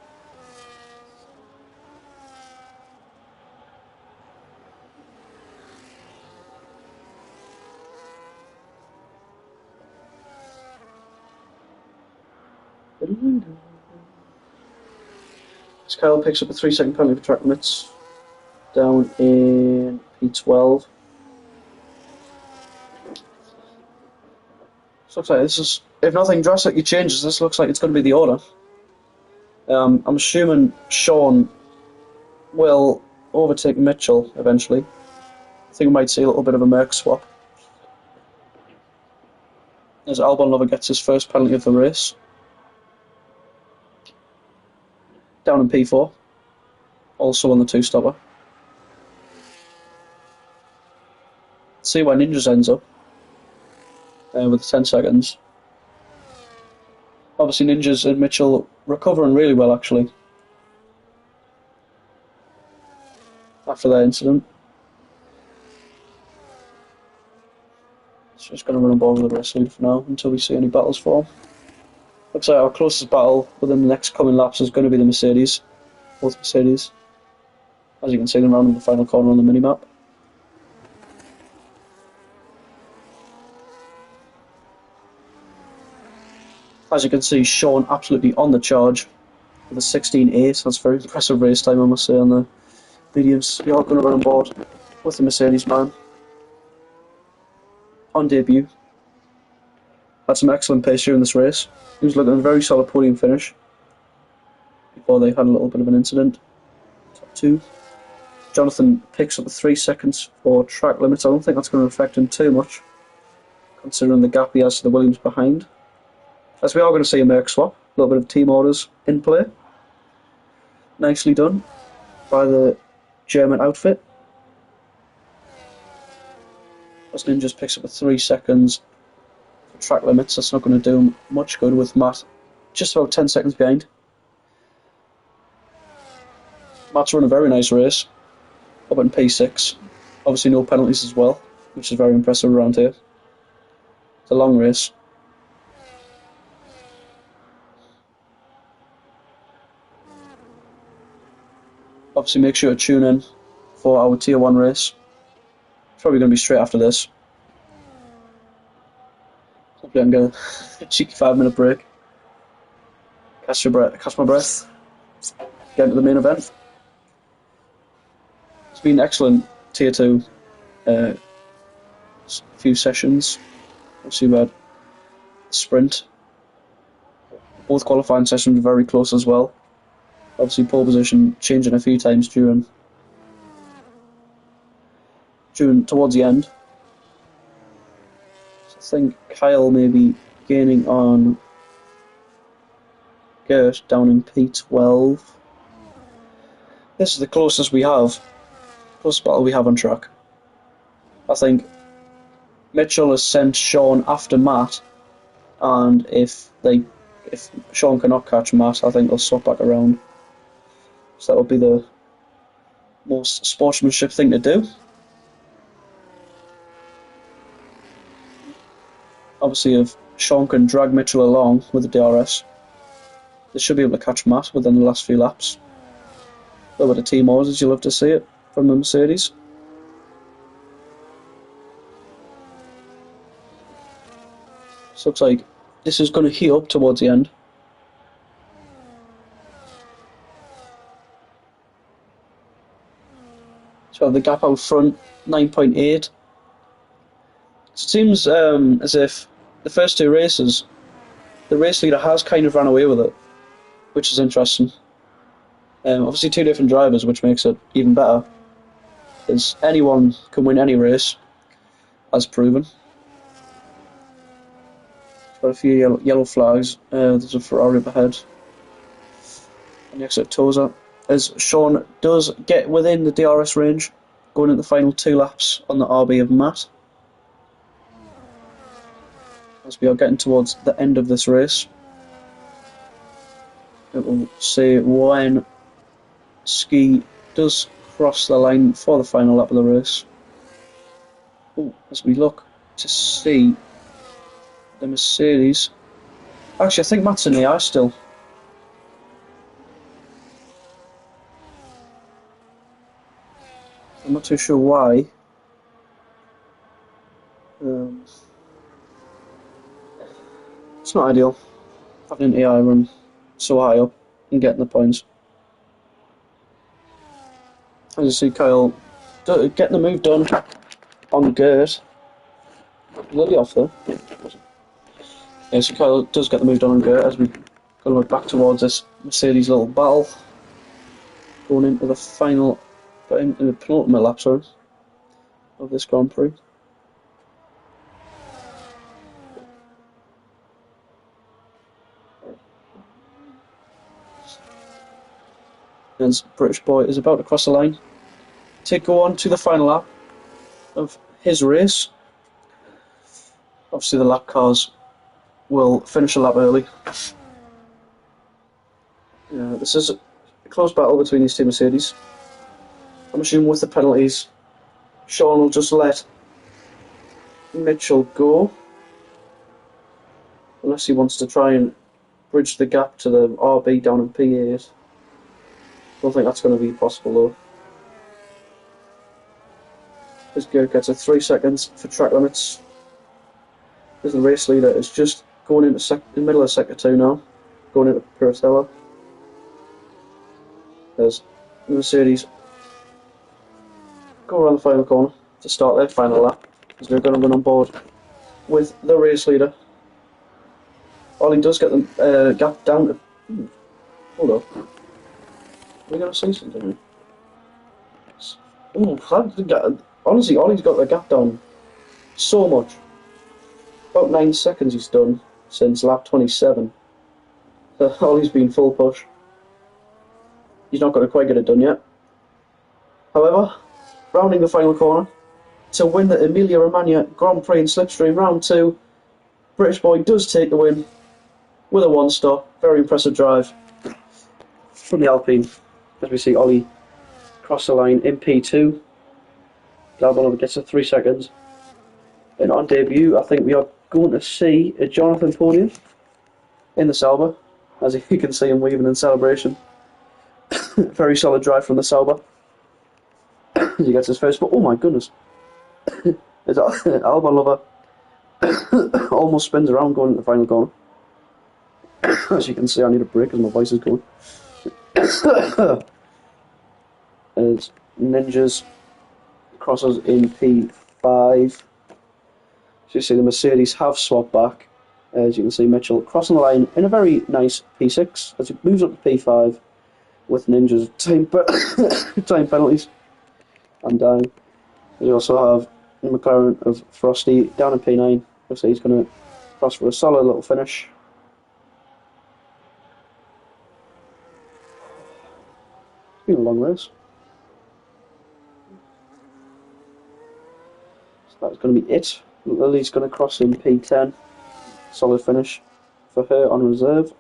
Kyle picks up a 3-second penalty for track limits down in P12. So looks like this is, if nothing drastically changes, this looks like it's going to be the order. I'm assuming Sean will overtake Mitchell eventually. I think we might see a little bit of a Merc swap. As Albon Lover gets his first penalty of the race. Down in P4. Also on the 2-stopper. See where Ninjas ends up. with 10 seconds. Obviously, Ninjas and Mitchell recovering really well, actually, after that incident. So just going to run on board with the race lead for now until we see any battles form. Looks like our closest battle within the next coming laps is going to be the Mercedes. Both Mercedes. As you can see them around in the final corner on the minimap. As you can see, Sean absolutely on the charge with a 16.8. That's very impressive race time, I must say, on the mediums. We are going to run on board with the Mercedes man on debut. Had some excellent pace here in this race. He was looking at a very solid podium finish before they had a little bit of an incident. Top 2. Jonathan picks up 3 seconds for track limits. I don't think that's going to affect him too much, considering the gap he has to the Williams behind. As we are going to see a Merc swap, a little bit of team orders in play. Nicely done by the German outfit. As Ninjas picks up 3 seconds for track limits, that's not going to do him much good with Matt just about 10 seconds behind. Matt's run a very nice race, up in P6. Obviously no penalties as well, which is very impressive around here. It's a long race. Obviously make sure to tune in for our Tier 1 race. It's probably going to be straight after this. Hopefully I can get a cheeky 5-minute break. Catch my breath. Get into the main event. It's been excellent Tier 2 few sessions. Obviously we had sprint. Both qualifying sessions were very close as well. Obviously pole position changing a few times during towards the end. So I think Kyle may be gaining on Gert down in P12. This is the closest battle we have on track. I think Mitchell has sent Sean after Matt, and if Sean cannot catch Matt, I think they'll swap back around. So that would be the most sportsmanship thing to do. Obviously, if Sean can drag Mitchell along with the DRS, they should be able to catch Matt within the last few laps. A little bit of team orders, you'll love to see it from the Mercedes. So looks like this is going to heat up towards the end. So the gap out front, 9.8. So it seems as if the first 2 races, the race leader has kind of ran away with it, which is interesting. Obviously 2 different drivers, which makes it even better, as anyone can win any race, as proven. Got a few yellow flags. There's a Ferrari up ahead. And the exit Toza. As Sean does get within the DRS range, going into the final 2 laps on the RB of Matt. As we are getting towards the end of this race, it will say when Ski does cross the line for the final lap of the race. Ooh, as we look to see the Mercedes. Actually, I think Matt's in AI still. I'm not too sure why. It's not ideal having an AI run so high up and getting the points. As you see, Kyle getting the move done on Gert. Lily off there. Yeah, so Kyle does get the move done on Gert as we go look back towards this Mercedes little battle. Going into the final, in the penultimate lap, sorry, of this Grand Prix. And British boy is about to cross the line to go on to the final lap of his race. Obviously, the lap cars will finish a lap early. This is a close battle between these two Mercedes. I'm assuming with the penalties, Sean will just let Mitchell go, unless he wants to try and bridge the gap to the RB down in P8. Don't think that's going to be possible though. This gear gets a 3 seconds for track limits. As the race leader is just going into the middle of sector 2 now, going into Piratella. There's the Mercedes go around the final corner to start their final lap, as they're going to run on board with the race leader. Ollie does get the gap down to... hold up. Are we going to see something? Honestly, Ollie's got the gap down so much. About 9 seconds he's done since lap 27. Ollie's been full push. He's not going to quite get it done yet. However, rounding the final corner to win the Emilia Romagna Grand Prix in Slipstream Round 2, British boy does take the win with a 1-stop. Very impressive drive from the Alpine. As we see Ollie cross the line in P2. Dalbanova gets a 3 seconds. And on debut, I think we are going to see a Jonathan podium in the Sauber, as you can see him waving in celebration. Very solid drive from the Sauber. As he gets his first, but oh my goodness. Albanova almost spins around going into the final corner. As you can see, I need a break as my voice is going. As Ninjas crosses in P5. So you see the Mercedes have swapped back. As you can see, Mitchell crossing the line in a very nice P6 as he moves up to P5 with Ninja's time penalties and down. You also have the McLaren of Frosty down in P9. Looks like he's going to cross for a solid little finish. It's been a long race. So that's going to be it. Lily's going to cross in P10. Solid finish for her on reserve.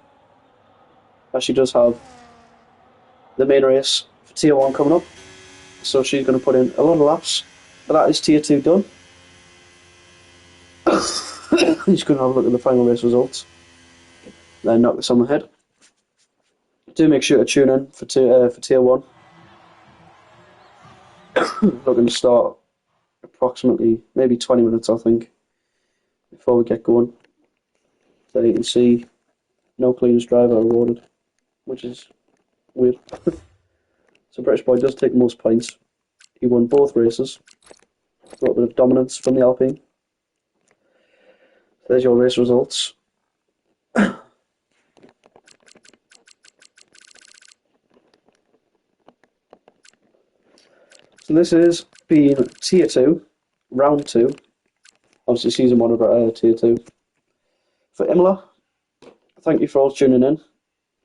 As she does have the main race for Tier 1 coming up. So she's going to put in a lot of laps. But that is Tier 2 done. He's going to have a look at the final race results. Then knock this on the head. Do make sure to tune in for Tier 1. Looking to start approximately maybe 20 minutes, I think, before we get going. So you can see no cleanest driver awarded, which is weird. So British boy does take most points. He won both races. A little bit of dominance from the Alpine. There's your race results. So this has been Tier 2, Round 2. Obviously Season 1 of Tier 2. For Imola, thank you for all tuning in.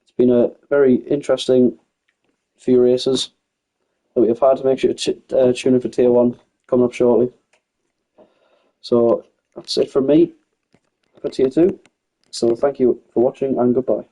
It's been a very interesting few races that we have had. Make sure to tune in for Tier 1 coming up shortly. So that's it from me for Tier 2. So thank you for watching and goodbye.